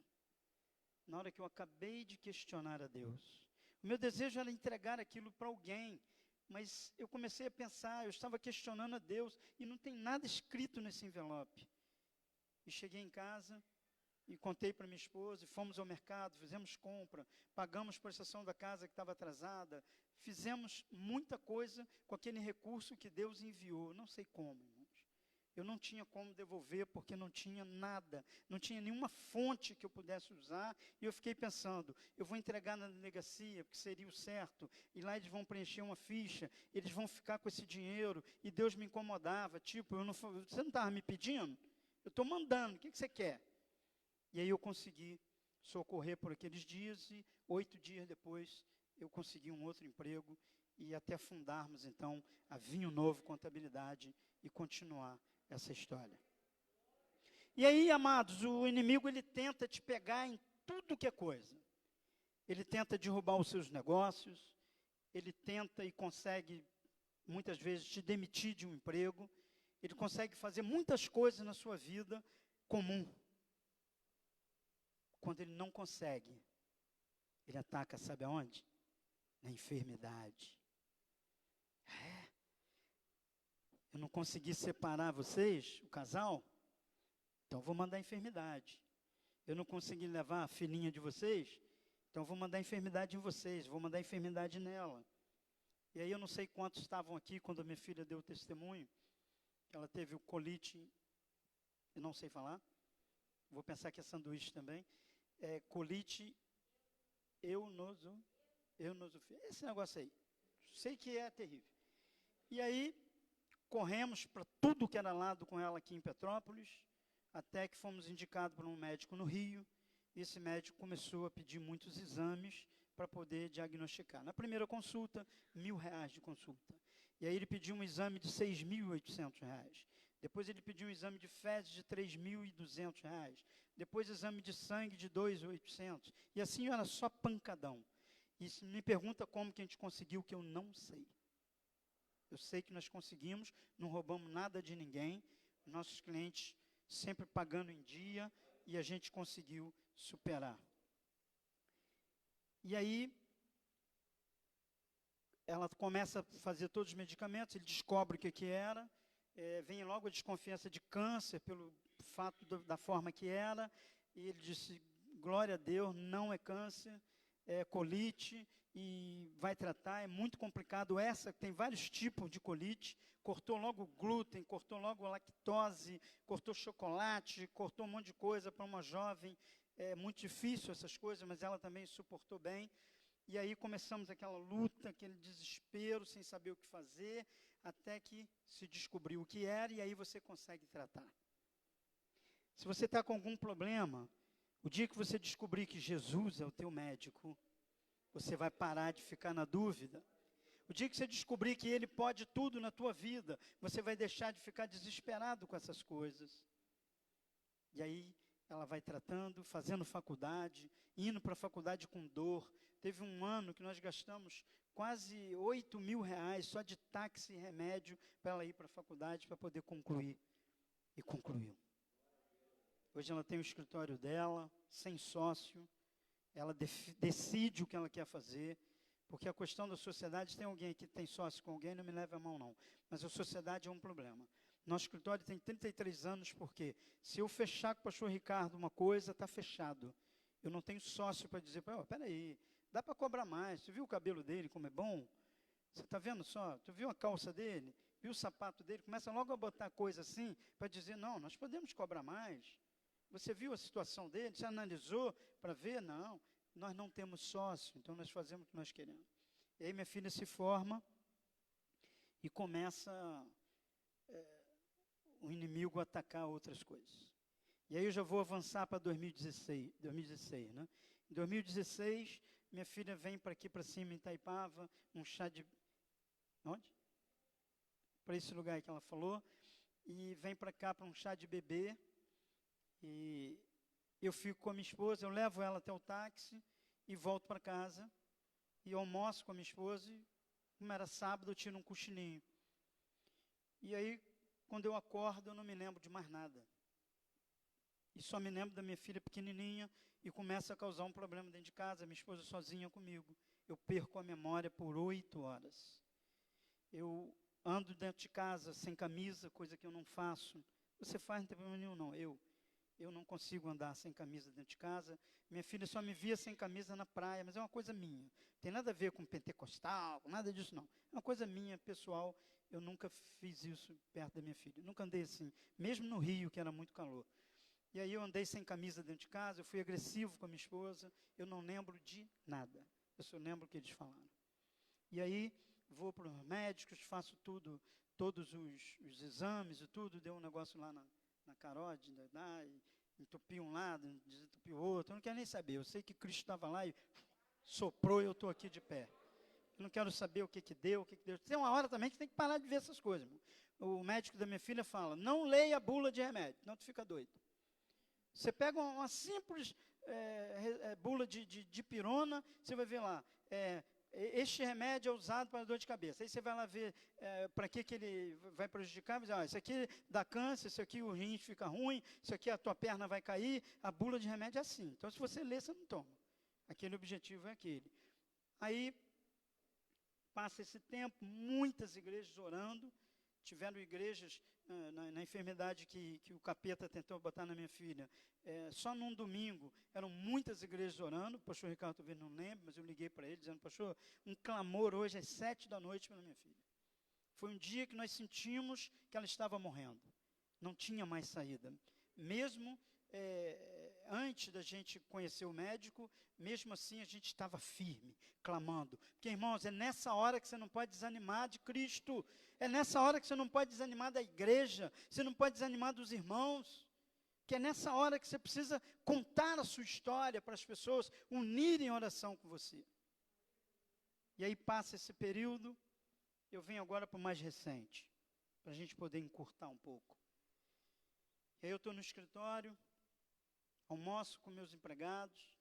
Na hora que eu acabei de questionar a Deus. O meu desejo era entregar aquilo para alguém, mas eu comecei a pensar, eu estava questionando a Deus, e não tem nada escrito nesse envelope. E cheguei em casa, e contei para minha esposa, e fomos ao mercado, fizemos compra, pagamos a prestação da casa que estava atrasada, fizemos muita coisa com aquele recurso que Deus enviou, não sei como, irmãos. Eu não tinha como devolver, porque não tinha nada, não tinha nenhuma fonte que eu pudesse usar, e eu fiquei pensando, eu vou entregar na delegacia, porque seria o certo, e lá eles vão preencher uma ficha, eles vão ficar com esse dinheiro, e Deus me incomodava, tipo, você não estava me pedindo? Eu estou mandando, o que você quer? E aí eu consegui socorrer por aqueles dias e 8 dias depois eu consegui um outro emprego e até fundarmos então a Vinho Novo Contabilidade e continuar essa história. E aí, amados, o inimigo ele tenta te pegar em tudo que é coisa. Ele tenta derrubar os seus negócios, ele tenta e consegue muitas vezes te demitir de um emprego, ele consegue fazer muitas coisas na sua vida comum. Quando ele não consegue, ele ataca, sabe aonde? Na enfermidade. Eu não consegui separar vocês, o casal, então vou mandar enfermidade. Eu não consegui levar a filhinha de vocês, então vou mandar enfermidade em vocês, vou mandar enfermidade nela. E aí eu não sei quantos estavam aqui quando a minha filha deu o testemunho, que ela teve o colite, eu não sei falar, vou pensar que é sanduíche também, colite esse negócio aí, sei que é terrível. E aí, corremos para tudo que era lado com ela aqui em Petrópolis, até que fomos indicados por um médico no Rio, e esse médico começou a pedir muitos exames para poder diagnosticar. Na primeira consulta, R$1.000 de consulta. E aí ele pediu um exame de R$6.800. Depois ele pediu um exame de fezes de R$3.200. Depois exame de sangue de R$2.800. E assim era só pancadão. E me pergunta como que a gente conseguiu, que eu não sei. Eu sei que nós conseguimos, não roubamos nada de ninguém, nossos clientes sempre pagando em dia, e a gente conseguiu superar. E aí, ela começa a fazer todos os medicamentos, ele descobre o que era, vem logo a desconfiança de câncer, pelo fato da forma que era, e ele disse, glória a Deus, não é câncer, é colite, e vai tratar, é muito complicado, tem vários tipos de colite, cortou logo o glúten, cortou logo a lactose, cortou chocolate, cortou um monte de coisa para uma jovem, é muito difícil essas coisas, mas ela também suportou bem, e aí começamos aquela luta, aquele desespero, sem saber o que fazer, até que se descobriu o que era, e aí você consegue tratar. Se você está com algum problema, o dia que você descobrir que Jesus é o teu médico, você vai parar de ficar na dúvida. O dia que você descobrir que Ele pode tudo na tua vida, você vai deixar de ficar desesperado com essas coisas. E aí, ela vai tratando, fazendo faculdade, indo para a faculdade com dor. Teve um ano que nós gastamos quase R$8.000 só de táxi e remédio para ela ir para a faculdade para poder concluir. E concluiu. Hoje ela tem o escritório dela, sem sócio. Ela decide o que ela quer fazer, porque a questão da sociedade, tem alguém que tem sócio com alguém, não me leva a mão não, mas a sociedade é um problema. Nosso escritório tem 33 anos, porque se eu fechar com o pastor Ricardo uma coisa, está fechado. Eu não tenho sócio para dizer, peraí, dá para cobrar mais, você viu o cabelo dele como é bom? Você está vendo só? Tu viu a calça dele? Viu o sapato dele? Começa logo a botar coisa assim, para dizer, não, nós podemos cobrar mais. Você viu a situação dele? Você analisou para ver? Não, nós não temos sócio, então nós fazemos o que nós queremos. E aí minha filha se forma e começa o inimigo a atacar outras coisas. E aí eu já vou avançar para 2016, né? Em 2016, minha filha vem para aqui para cima, em Itaipava, um chá de... Onde? Para esse lugar que ela falou. E vem para cá para um chá de bebê. E eu fico com a minha esposa, eu levo ela até o táxi e volto para casa. E almoço com a minha esposa e, como era sábado, eu tiro um cochilinho. E aí, quando eu acordo, eu não me lembro de mais nada. E só me lembro da minha filha pequenininha e começa a causar um problema dentro de casa, minha esposa sozinha comigo. Eu perco a memória por 8 horas. Eu ando dentro de casa sem camisa, coisa que eu não faço. Você faz, não tem problema nenhum, não. Eu não consigo andar sem camisa dentro de casa. Minha filha só me via sem camisa na praia, mas é uma coisa minha. Não tem nada a ver com pentecostal, nada disso não. É uma coisa minha, pessoal. Eu nunca fiz isso perto da minha filha. Nunca andei assim, mesmo no Rio, que era muito calor. E aí eu andei sem camisa dentro de casa, eu fui agressivo com a minha esposa, eu não lembro de nada. Eu só lembro o que eles falaram. E aí vou para os médicos, faço tudo, todos os exames e tudo, deu um negócio lá na carótida, entupiu um lado, desentupiu o outro, eu não quero nem saber, eu sei que Cristo estava lá e soprou e eu estou aqui de pé. Eu não quero saber o que deu, Tem uma hora também que tem que parar de ver essas coisas. O médico da minha filha fala, não leia a bula de remédio, não tu fica doido. Você pega uma simples bula de dipirona, você vai ver lá, este remédio é usado para dor de cabeça. Aí você vai lá ver para que ele vai prejudicar, vai dizer, isso aqui dá câncer, isso aqui o rim fica ruim, isso aqui a tua perna vai cair, a bula de remédio é assim. Então, se você ler, você não toma. Aquele objetivo é aquele. Aí, passa esse tempo, muitas igrejas orando, tiveram igrejas na enfermidade que o capeta tentou botar na minha filha. Só num domingo, eram muitas igrejas orando, o pastor Ricardo talvez não lembre, mas eu liguei para ele, dizendo, pastor, um clamor hoje às 7 da noite pela minha filha. Foi um dia que nós sentimos que ela estava morrendo. Não tinha mais saída. Mesmo antes da gente conhecer o médico, mesmo assim a gente estava firme, clamando. Porque, irmãos, é nessa hora que você não pode desanimar de Cristo. É nessa hora que você não pode desanimar da igreja. Você não pode desanimar dos irmãos. Que é nessa hora que você precisa contar a sua história para as pessoas unirem oração com você. E aí passa esse período, eu venho agora para o mais recente, para a gente poder encurtar um pouco. E aí eu estou no escritório, almoço com meus empregados,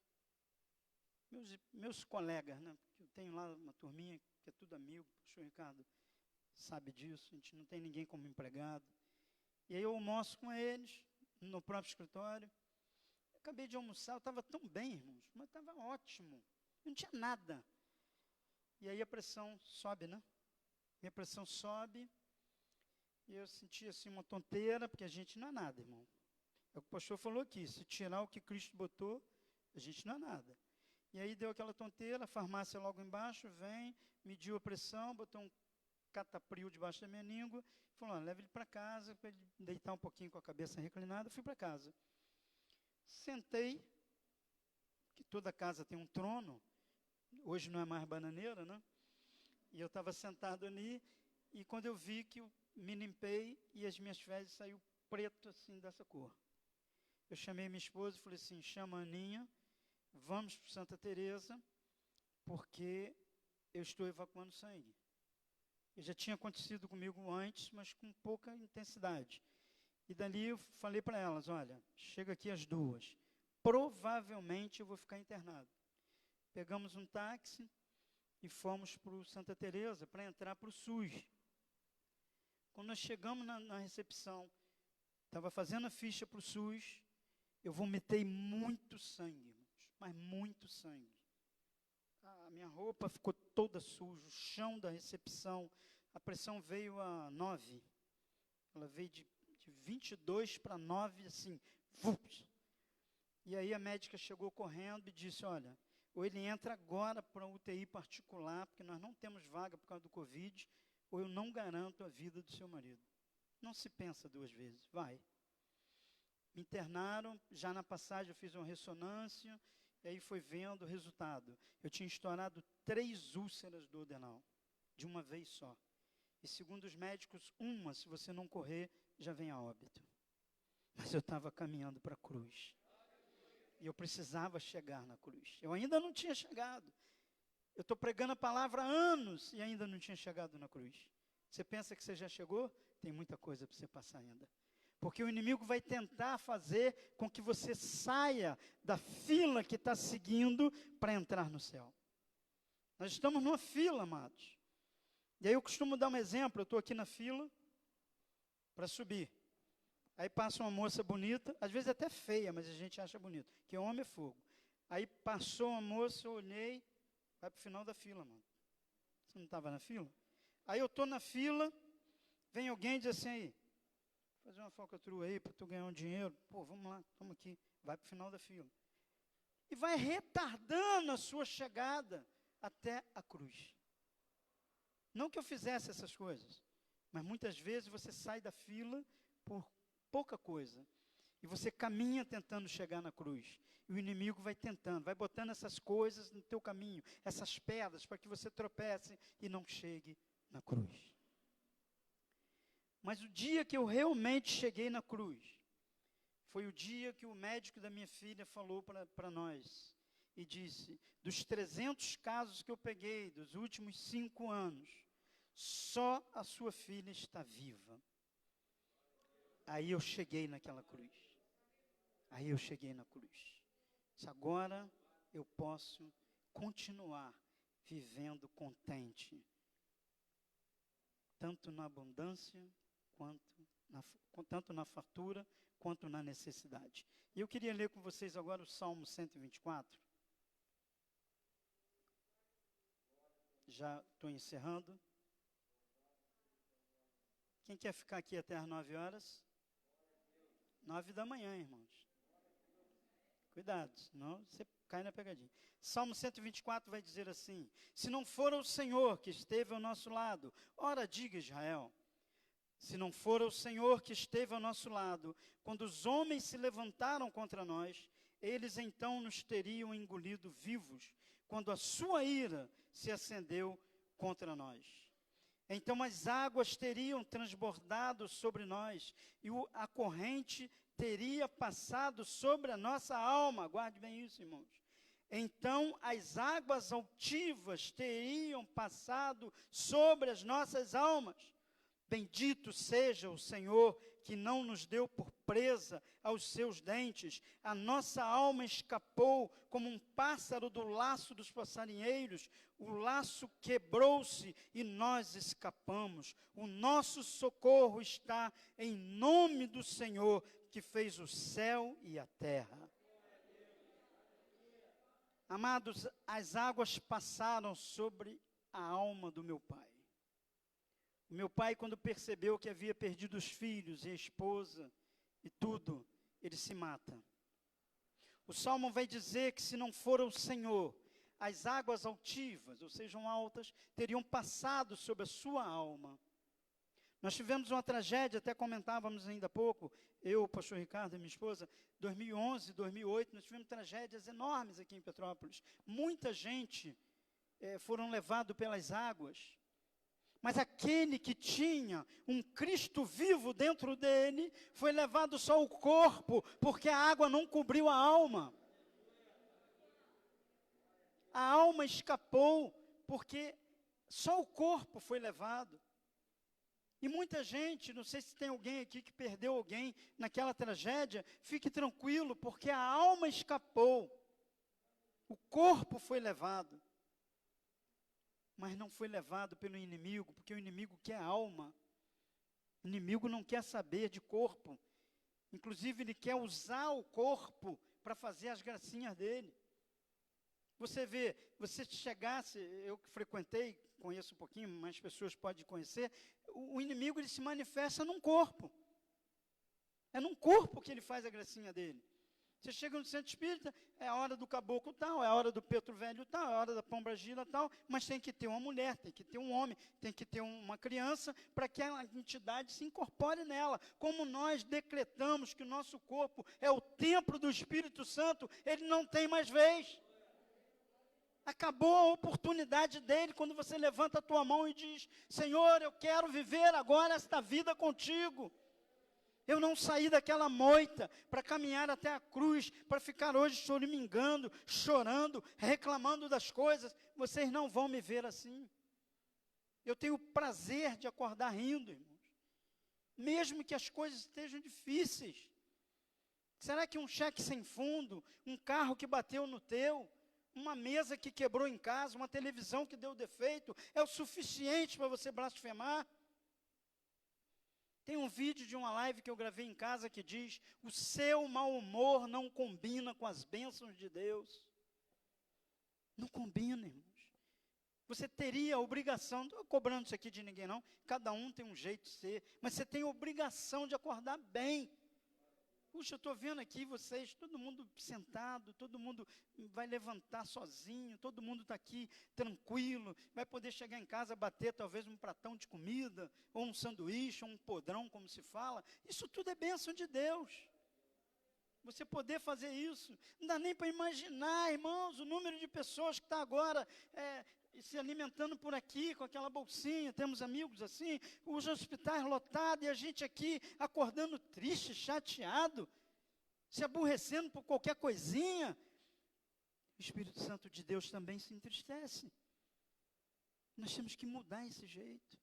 meus colegas, né? Eu tenho lá uma turminha que é tudo amigo, o pastor Ricardo sabe disso, a gente não tem ninguém como empregado. E aí eu almoço com eles, no próprio escritório. Eu acabei de almoçar, eu estava tão bem, irmãos, mas estava ótimo, não tinha nada. E aí a pressão sobe, né? Minha pressão sobe, e eu senti assim uma tonteira, porque a gente não é nada, irmão. É o que o pastor falou aqui, se tirar o que Cristo botou, a gente não é nada. E aí deu aquela tonteira, a farmácia logo embaixo, vem, mediu a pressão, botou um catapril debaixo da minha língua, falou, leva ele para casa, para ele deitar um pouquinho com a cabeça reclinada, fui para casa. Sentei, que toda casa tem um trono, hoje não é mais bananeira, né? E eu estava sentado ali, e quando eu vi que eu me limpei, e as minhas fezes saiu preto assim, dessa cor. Eu chamei minha esposa e falei assim, chama a Aninha, vamos para Santa Teresa, porque eu estou evacuando sangue. E já tinha acontecido comigo antes, mas com pouca intensidade. E dali eu falei para elas, olha, chega aqui às 2, provavelmente eu vou ficar internado. Pegamos um táxi e fomos para o Santa Teresa para entrar para o SUS. Quando nós chegamos na recepção, estava fazendo a ficha para o SUS, eu vomitei muito sangue, irmãos, mas muito sangue. A minha roupa ficou toda suja, o chão da recepção, a pressão veio a 9. Ela veio de 22 para 9, assim, vups. E aí a médica chegou correndo e disse, olha, ou ele entra agora para a UTI particular, porque nós não temos vaga por causa do Covid, ou eu não garanto a vida do seu marido. Não se pensa 2 vezes, vai. Me internaram, já na passagem eu fiz uma ressonância, e aí foi vendo o resultado. Eu tinha estourado 3 úlceras do duodenal, de uma vez só. E segundo os médicos, uma, se você não correr, já vem a óbito. Mas eu estava caminhando para a cruz. E eu precisava chegar na cruz. Eu ainda não tinha chegado. Eu estou pregando a palavra há anos e ainda não tinha chegado na cruz. Você pensa que você já chegou? Tem muita coisa para você passar ainda. Porque o inimigo vai tentar fazer com que você saia da fila que está seguindo para entrar no céu. Nós estamos numa fila, amados. E aí eu costumo dar um exemplo, eu estou aqui na fila para subir. Aí passa uma moça bonita, às vezes até feia, mas a gente acha bonita, que homem é fogo. Aí passou uma moça, eu olhei, vai para o final da fila, mano. Você não estava na fila? Aí eu estou na fila, vem alguém e diz assim, aí, fazer uma falcatrua aí para tu ganhar um dinheiro. Pô, vamos lá, toma aqui, vai para o final da fila. E vai retardando a sua chegada até a cruz. Não que eu fizesse essas coisas, mas muitas vezes você sai da fila por pouca coisa. E você caminha tentando chegar na cruz. E o inimigo vai tentando, vai botando essas coisas no teu caminho, essas pedras, para que você tropece e não chegue na cruz. Mas o dia que eu realmente cheguei na cruz, foi o dia que o médico da minha filha falou para nós e disse, dos 300 casos que eu peguei dos últimos 5 anos, só a sua filha está viva. Aí eu cheguei naquela cruz. Aí eu cheguei na cruz. Disse, agora eu posso continuar vivendo contente, tanto na abundância, tanto na fartura, quanto na necessidade. E eu queria ler com vocês agora o Salmo 124. Já estou encerrando. Quem quer ficar aqui até às 9 horas? 9 da manhã, irmãos. Cuidado, senão você cai na pegadinha. Salmo 124 vai dizer assim, se não for o Senhor que esteve ao nosso lado, ora diga Israel, se não for o Senhor que esteve ao nosso lado, quando os homens se levantaram contra nós, eles então nos teriam engolido vivos, quando a sua ira se acendeu contra nós. Então as águas teriam transbordado sobre nós, e a corrente teria passado sobre a nossa alma. Guarde bem isso, irmãos. Então as águas altivas teriam passado sobre as nossas almas. Bendito seja o Senhor, que não nos deu por presa aos seus dentes. A nossa alma escapou como um pássaro do laço dos passarinheiros. O laço quebrou-se e nós escapamos. O nosso socorro está em nome do Senhor, que fez o céu e a terra. Amados, as águas passaram sobre a alma do meu pai. O meu pai, quando percebeu que havia perdido os filhos e a esposa e tudo, ele se mata. O Salmo vai dizer que se não for o Senhor, as águas altivas, ou sejam altas, teriam passado sobre a sua alma. Nós tivemos uma tragédia, até comentávamos ainda há pouco, eu, o pastor Ricardo e minha esposa, 2011, 2008, nós tivemos tragédias enormes aqui em Petrópolis. Muita gente foram levados pelas águas. Mas aquele que tinha um Cristo vivo dentro dele, foi levado só o corpo, porque a água não cobriu a alma. A alma escapou, porque só o corpo foi levado. E muita gente, não sei se tem alguém aqui que perdeu alguém naquela tragédia, fique tranquilo, porque a alma escapou. O corpo foi levado. Mas não foi levado pelo inimigo, porque o inimigo quer alma. O inimigo não quer saber de corpo. Inclusive, ele quer usar o corpo para fazer as gracinhas dele. Você vê, você chegasse, eu que frequentei, conheço um pouquinho, mais pessoas podem conhecer, o inimigo ele se manifesta num corpo. É num corpo que ele faz a gracinha dele. Você chega no centro espírita, é a hora do caboclo tal, é a hora do Petro Velho tal, é a hora da pombagira tal, mas tem que ter uma mulher, tem que ter um homem, tem que ter uma criança, para que a entidade se incorpore nela. Como nós decretamos que o nosso corpo é o templo do Espírito Santo, ele não tem mais vez. Acabou a oportunidade dele quando você levanta a tua mão e diz, Senhor, eu quero viver agora esta vida contigo. Eu não saí daquela moita para caminhar até a cruz, para ficar hoje choramingando, chorando, reclamando das coisas. Vocês não vão me ver assim. Eu tenho o prazer de acordar rindo, irmãos. Mesmo que as coisas estejam difíceis. Será que um cheque sem fundo, um carro que bateu no teu, uma mesa que quebrou em casa, uma televisão que deu defeito, é o suficiente para você blasfemar? Tem um vídeo de uma live que eu gravei em casa que diz, o seu mau humor não combina com as bênçãos de Deus. Não combina, irmãos. Você teria a obrigação, não estou cobrando isso aqui de ninguém não, cada um tem um jeito de ser, mas você tem a obrigação de acordar bem. Puxa, eu estou vendo aqui vocês, todo mundo sentado, todo mundo vai levantar sozinho, todo mundo está aqui tranquilo, vai poder chegar em casa, bater talvez um pratão de comida, ou um sanduíche, ou um podrão, como se fala. Isso tudo é bênção de Deus. Você poder fazer isso, não dá nem para imaginar, irmãos, o número de pessoas que está agora se alimentando por aqui, com aquela bolsinha, temos amigos assim, os hospitais lotados, e a gente aqui acordando triste, chateado. se aborrecendo por qualquer coisinha, o Espírito Santo de Deus também se entristece. Nós temos que mudar esse jeito.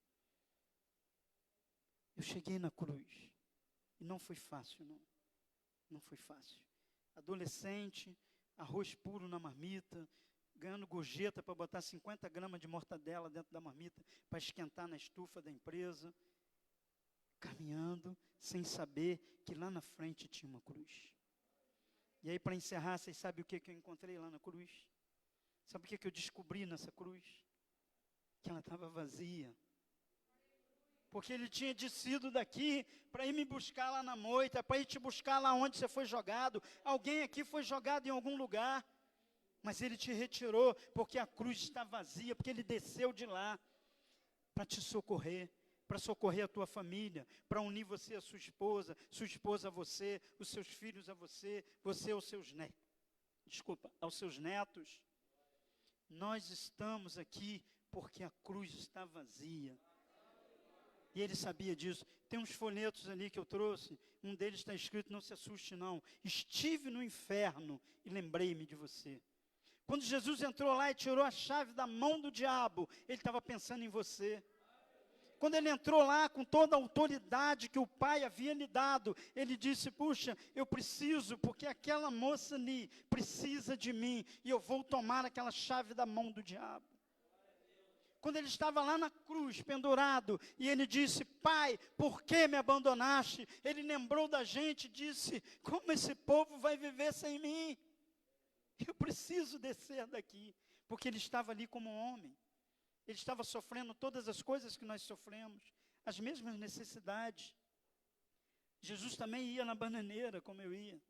Eu cheguei na cruz, e não foi fácil, não. Não foi fácil. Adolescente, arroz puro na marmita, ganhando gorjeta para botar 50 gramas de mortadela dentro da marmita, para esquentar na estufa da empresa, caminhando, sem saber que lá na frente tinha uma cruz. E aí, para encerrar, vocês sabem o que eu encontrei lá na cruz? Sabe o que eu descobri nessa cruz? Que ela estava vazia. Porque ele tinha descido daqui para ir me buscar lá na moita, para ir te buscar lá onde você foi jogado. Alguém aqui foi jogado em algum lugar, mas ele te retirou, porque a cruz está vazia, porque ele desceu de lá para te socorrer, para socorrer a tua família, para unir você a sua esposa a você, os seus filhos a você, você aos seus netos. Aos seus netos. Nós estamos aqui porque a cruz está vazia. E ele sabia disso. Tem uns folhetos ali que eu trouxe, um deles está escrito, não se assuste não, estive no inferno e lembrei-me de você. Quando Jesus entrou lá e tirou a chave da mão do diabo, ele estava pensando em você. Quando ele entrou lá com toda a autoridade que o Pai havia lhe dado, ele disse, puxa, eu preciso, porque aquela moça ali precisa de mim, e eu vou tomar aquela chave da mão do diabo. Quando ele estava lá na cruz, pendurado, e ele disse, Pai, por que me abandonaste? Ele lembrou da gente e disse, como esse povo vai viver sem mim? Eu preciso descer daqui, porque ele estava ali como um homem. Ele estava sofrendo todas as coisas que nós sofremos, as mesmas necessidades. Jesus também ia na bananeira, como eu ia.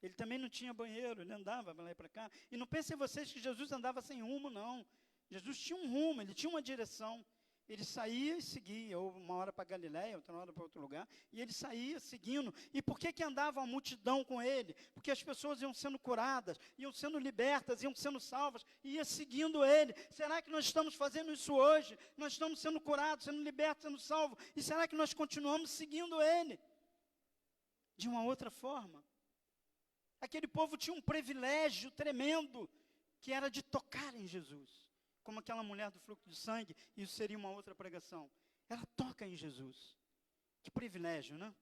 Ele também não tinha banheiro, ele andava para lá e para cá. E não pensem vocês que Jesus andava sem rumo, não. Jesus tinha um rumo, ele tinha uma direção. Ele saía e seguia, ou uma hora para Galiléia, outra hora para outro lugar, e ele saía seguindo. E por que andava a multidão com ele? Porque as pessoas iam sendo curadas, iam sendo libertas, iam sendo salvas, e ia seguindo ele. Será que nós estamos fazendo isso hoje? Nós estamos sendo curados, sendo libertos, sendo salvos, e será que nós continuamos seguindo ele? De uma outra forma. Aquele povo tinha um privilégio tremendo, que era de tocar em Jesus. Como aquela mulher do fluxo de sangue, isso seria uma outra pregação. Ela toca em Jesus. Que privilégio, né?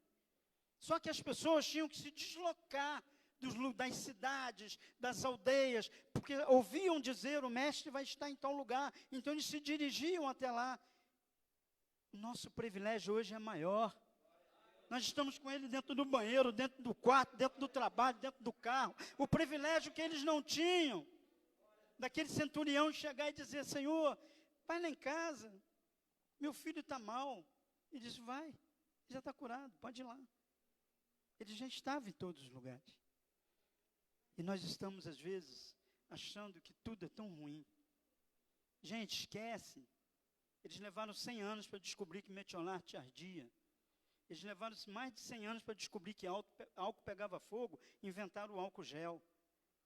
Só que as pessoas tinham que se deslocar das cidades, das aldeias, porque ouviam dizer, o mestre vai estar em tal lugar, então eles se dirigiam até lá. O nosso privilégio hoje é maior. Nós estamos com ele dentro do banheiro, dentro do quarto, dentro do trabalho, dentro do carro. O privilégio que eles não tinham. Daquele centurião chegar e dizer, Senhor, vai lá em casa, meu filho está mal. Ele disse, vai, já está curado, pode ir lá. Ele já estava em todos os lugares. E nós estamos, às vezes, achando que tudo é tão ruim. Gente, esquece. Eles levaram 100 anos para descobrir que metiolate ardia. Eles levaram mais de 100 anos para descobrir que álcool pegava fogo, inventaram o álcool gel.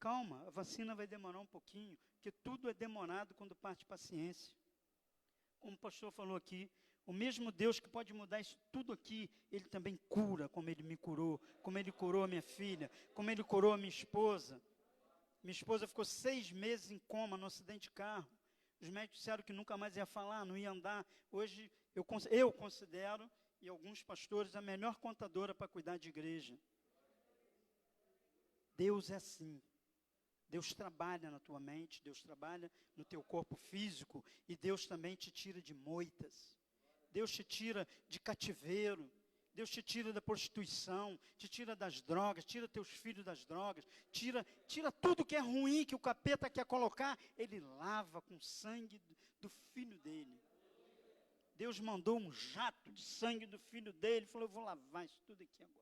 Calma, a vacina vai demorar um pouquinho, porque tudo é demorado quando parte paciência. Como o pastor falou aqui, o mesmo Deus que pode mudar isso tudo aqui, Ele também cura, como Ele me curou, como Ele curou a minha filha, como Ele curou a minha esposa. Minha esposa ficou 6 meses em coma no acidente de carro. Os médicos disseram que nunca mais ia falar, não ia andar. Hoje eu considero, e alguns pastores, a melhor contadora para cuidar de igreja. Deus é assim. Deus trabalha na tua mente, Deus trabalha no teu corpo físico, e Deus também te tira de moitas. Deus te tira de cativeiro, Deus te tira da prostituição, te tira das drogas, tira teus filhos das drogas, tira tudo que é ruim, que o capeta quer colocar, Ele lava com o sangue do filho dele. Deus mandou um jato de sangue do filho dele, falou, eu vou lavar isso tudo aqui agora.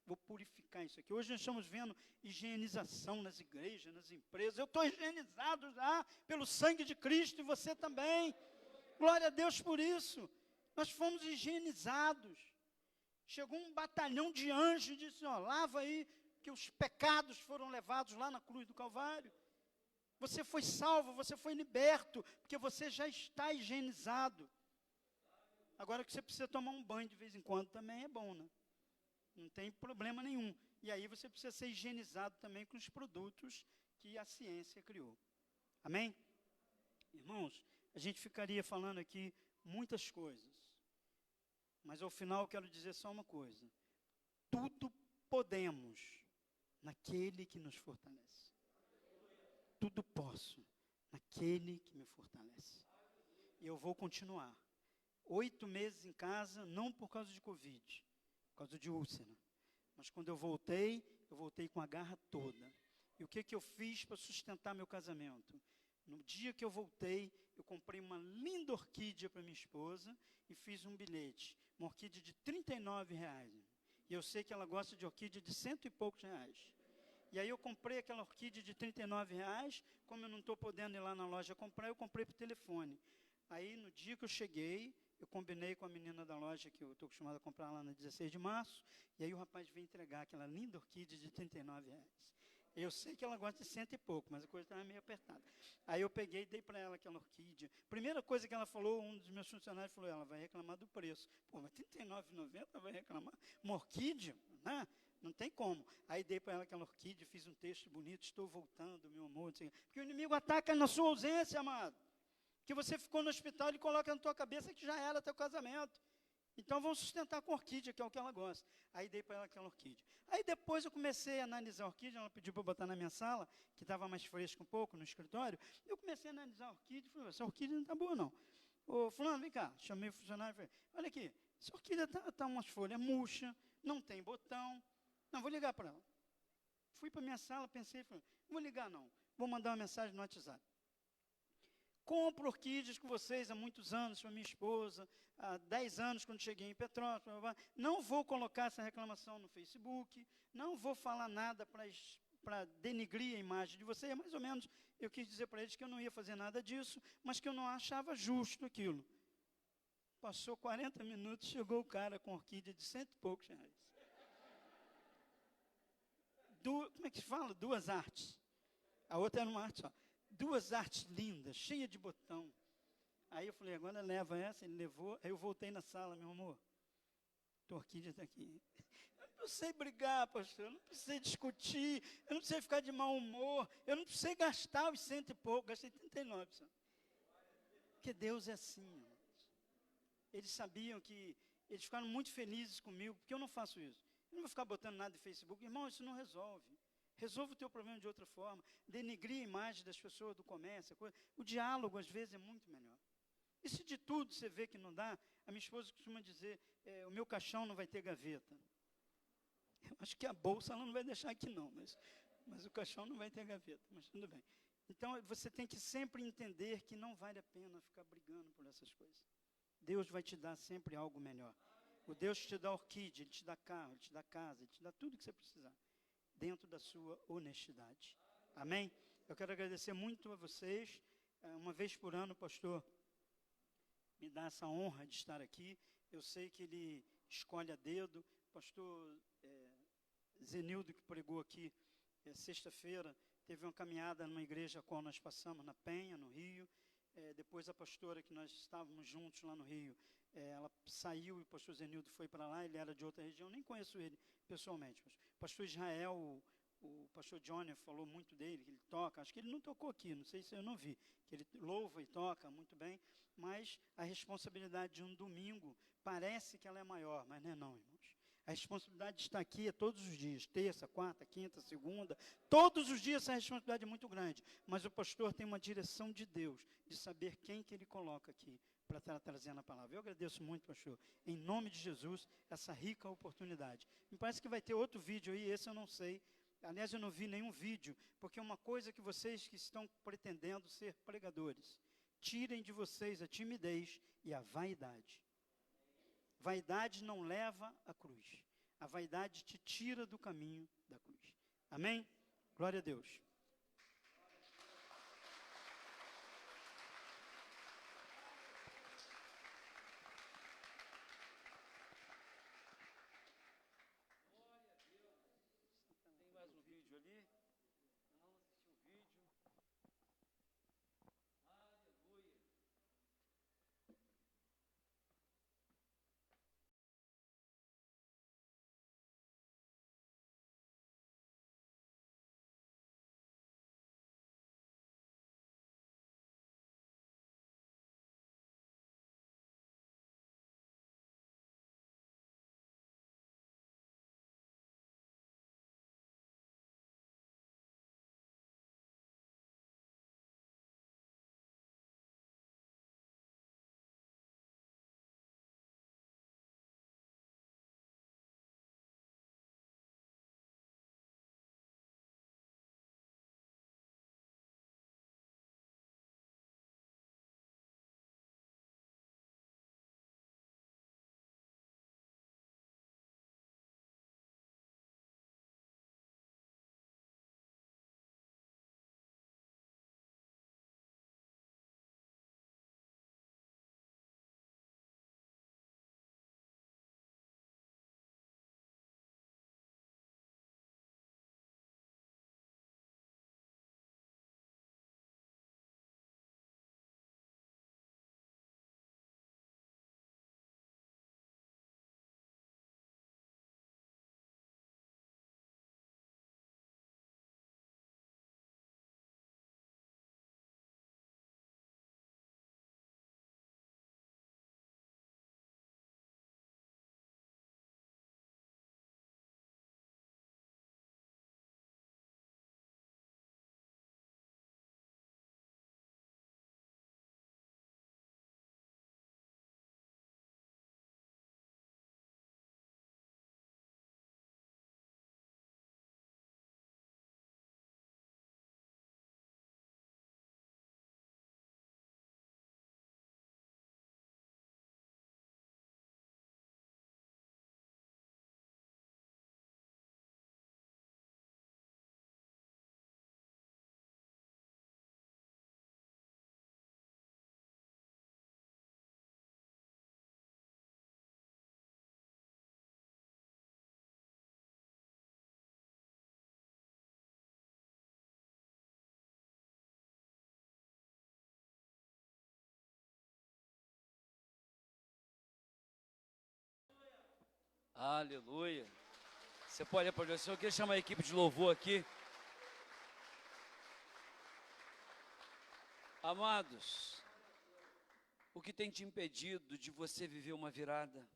Vou purificar isso aqui. Hoje nós estamos vendo higienização nas igrejas, nas empresas. Eu estou higienizado já pelo sangue de Cristo e você também. Glória a Deus por isso. Nós fomos higienizados. Chegou um batalhão de anjos e disse, ó, lava aí, que os pecados foram levados lá na cruz do Calvário. Você foi salvo, você foi liberto, porque você já está higienizado. Agora que você precisa tomar um banho de vez em quando também é bom, né? Não tem problema nenhum. E aí você precisa ser higienizado também com os produtos que a ciência criou. Amém? Irmãos, a gente ficaria falando aqui muitas coisas, mas ao final eu quero dizer só uma coisa: tudo podemos naquele que nos fortalece. Tudo posso naquele que me fortalece. E eu vou continuar. 8 meses em casa, não por causa de Covid, por causa de úlcera. Mas quando eu voltei com a garra toda. E o que eu fiz para sustentar meu casamento? No dia que eu voltei, eu comprei uma linda orquídea para minha esposa e fiz um bilhete. Uma orquídea de R$39. E eu sei que ela gosta de orquídea de 100 e poucos reais. E aí eu comprei aquela orquídea de R$39, como eu não estou podendo ir lá na loja comprar, eu comprei por telefone. Aí no dia que eu cheguei, eu combinei com a menina da loja, que eu estou acostumado a comprar lá na 16 de março, e aí o rapaz veio entregar aquela linda orquídea de R$39. Eu sei que ela gosta de 100 e pouco, mas a coisa estava meio apertada. Aí eu peguei e dei para ela aquela orquídea. Primeira coisa que ela falou, um dos meus funcionários falou: ela vai reclamar do preço. Pô, mas R$39,90 vai reclamar? Uma orquídea? Né? Não tem como. Aí dei para ela aquela orquídea, fiz um texto bonito: estou voltando, meu amor. Porque o inimigo ataca na sua ausência, amado. Que você ficou no hospital, ele coloca na tua cabeça que já era teu casamento. Então vamos sustentar com orquídea, que é o que ela gosta. Aí dei para ela aquela orquídea. Aí depois eu comecei a analisar a orquídea, ela pediu para eu botar na minha sala, que estava mais fresco um pouco, no escritório. Eu comecei a analisar a orquídea e falei: essa orquídea não está boa não. Ô fulano, vem cá. Chamei o funcionário e falei: olha aqui, essa orquídea está umas folhas murchas, não tem botão. Não, vou ligar para ela. Fui para minha sala, pensei, falei: vou ligar não, vou mandar uma mensagem no WhatsApp. Compro orquídeas com vocês há muitos anos, para minha esposa, há 10 anos quando cheguei em Petrópolis. Não vou colocar essa reclamação no Facebook, não vou falar nada para denigrir a imagem de vocês. Mais ou menos, eu quis dizer para eles que eu não ia fazer nada disso, mas que eu não achava justo aquilo. Passou 40 minutos, chegou o cara com orquídea de 100 e poucos reais. Como é que se fala? 2 artes. A outra era uma arte só. 2 artes lindas, cheias de botão. Aí eu falei: agora leva essa. Ele levou. Aí eu voltei na sala: meu amor, tua orquídea está aqui. Eu não precisei brigar, pastor. Eu não precisei discutir. Eu não precisei ficar de mau humor. Eu não precisei gastar os 100 e pouco. Gastei 39, sabe? Porque Deus é assim, irmãos. Eles sabiam que... Eles ficaram muito felizes comigo, porque eu não faço isso. Eu não vou ficar botando nada em Facebook. Irmão, isso não resolve. Resolva o teu problema de outra forma. Denigrir a imagem das pessoas do comércio. O diálogo, às vezes, é muito melhor. E se de tudo você vê que não dá, a minha esposa costuma dizer: o meu caixão não vai ter gaveta. Eu acho que a bolsa ela não vai deixar aqui não, mas o caixão não vai ter gaveta, mas tudo bem. Então, você tem que sempre entender que não vale a pena ficar brigando por essas coisas. Deus vai te dar sempre algo melhor. O Deus que te dá orquídea, Ele te dá carro, Ele te dá casa, Ele te dá tudo que você precisar, dentro da sua honestidade. Amém? Eu quero agradecer muito a vocês. Uma vez por ano, o pastor me dá essa honra de estar aqui. Eu sei que ele escolhe a dedo. O pastor Zenildo, que pregou aqui sexta-feira, teve uma caminhada numa igreja a qual nós passamos, na Penha, no Rio. Depois a pastora, que nós estávamos juntos lá no Rio, ela saiu e o pastor Zenildo foi para lá. Ele era de outra região, nem conheço ele pessoalmente. O pastor Israel, o pastor Johnny falou muito dele, que ele toca. Acho que ele não tocou aqui, não sei se eu não vi, que ele louva e toca muito bem, mas a responsabilidade de um domingo parece que ela é maior, mas não é não, irmãos. A responsabilidade de estar aqui é todos os dias, terça, quarta, quinta, segunda, todos os dias essa responsabilidade é muito grande, mas o pastor tem uma direção de Deus, de saber quem que ele coloca aqui para estar trazendo a palavra. Eu agradeço muito, pastor, em nome de Jesus, essa rica oportunidade. Me parece que vai ter outro vídeo aí, esse eu não sei. Aliás, eu não vi nenhum vídeo, porque uma coisa que vocês que estão pretendendo ser pregadores, tirem de vocês a timidez e a vaidade. Vaidade não leva à cruz. A vaidade te tira do caminho da cruz. Amém? Glória a Deus.
Aleluia. Você pode aplaudir o Senhor. Eu queria chamar a equipe de louvor aqui. Amados, o que tem te impedido de você viver uma virada?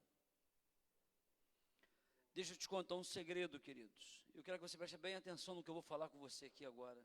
Deixa eu te contar um segredo, queridos. Eu quero que você preste bem atenção no que eu vou falar com você aqui agora.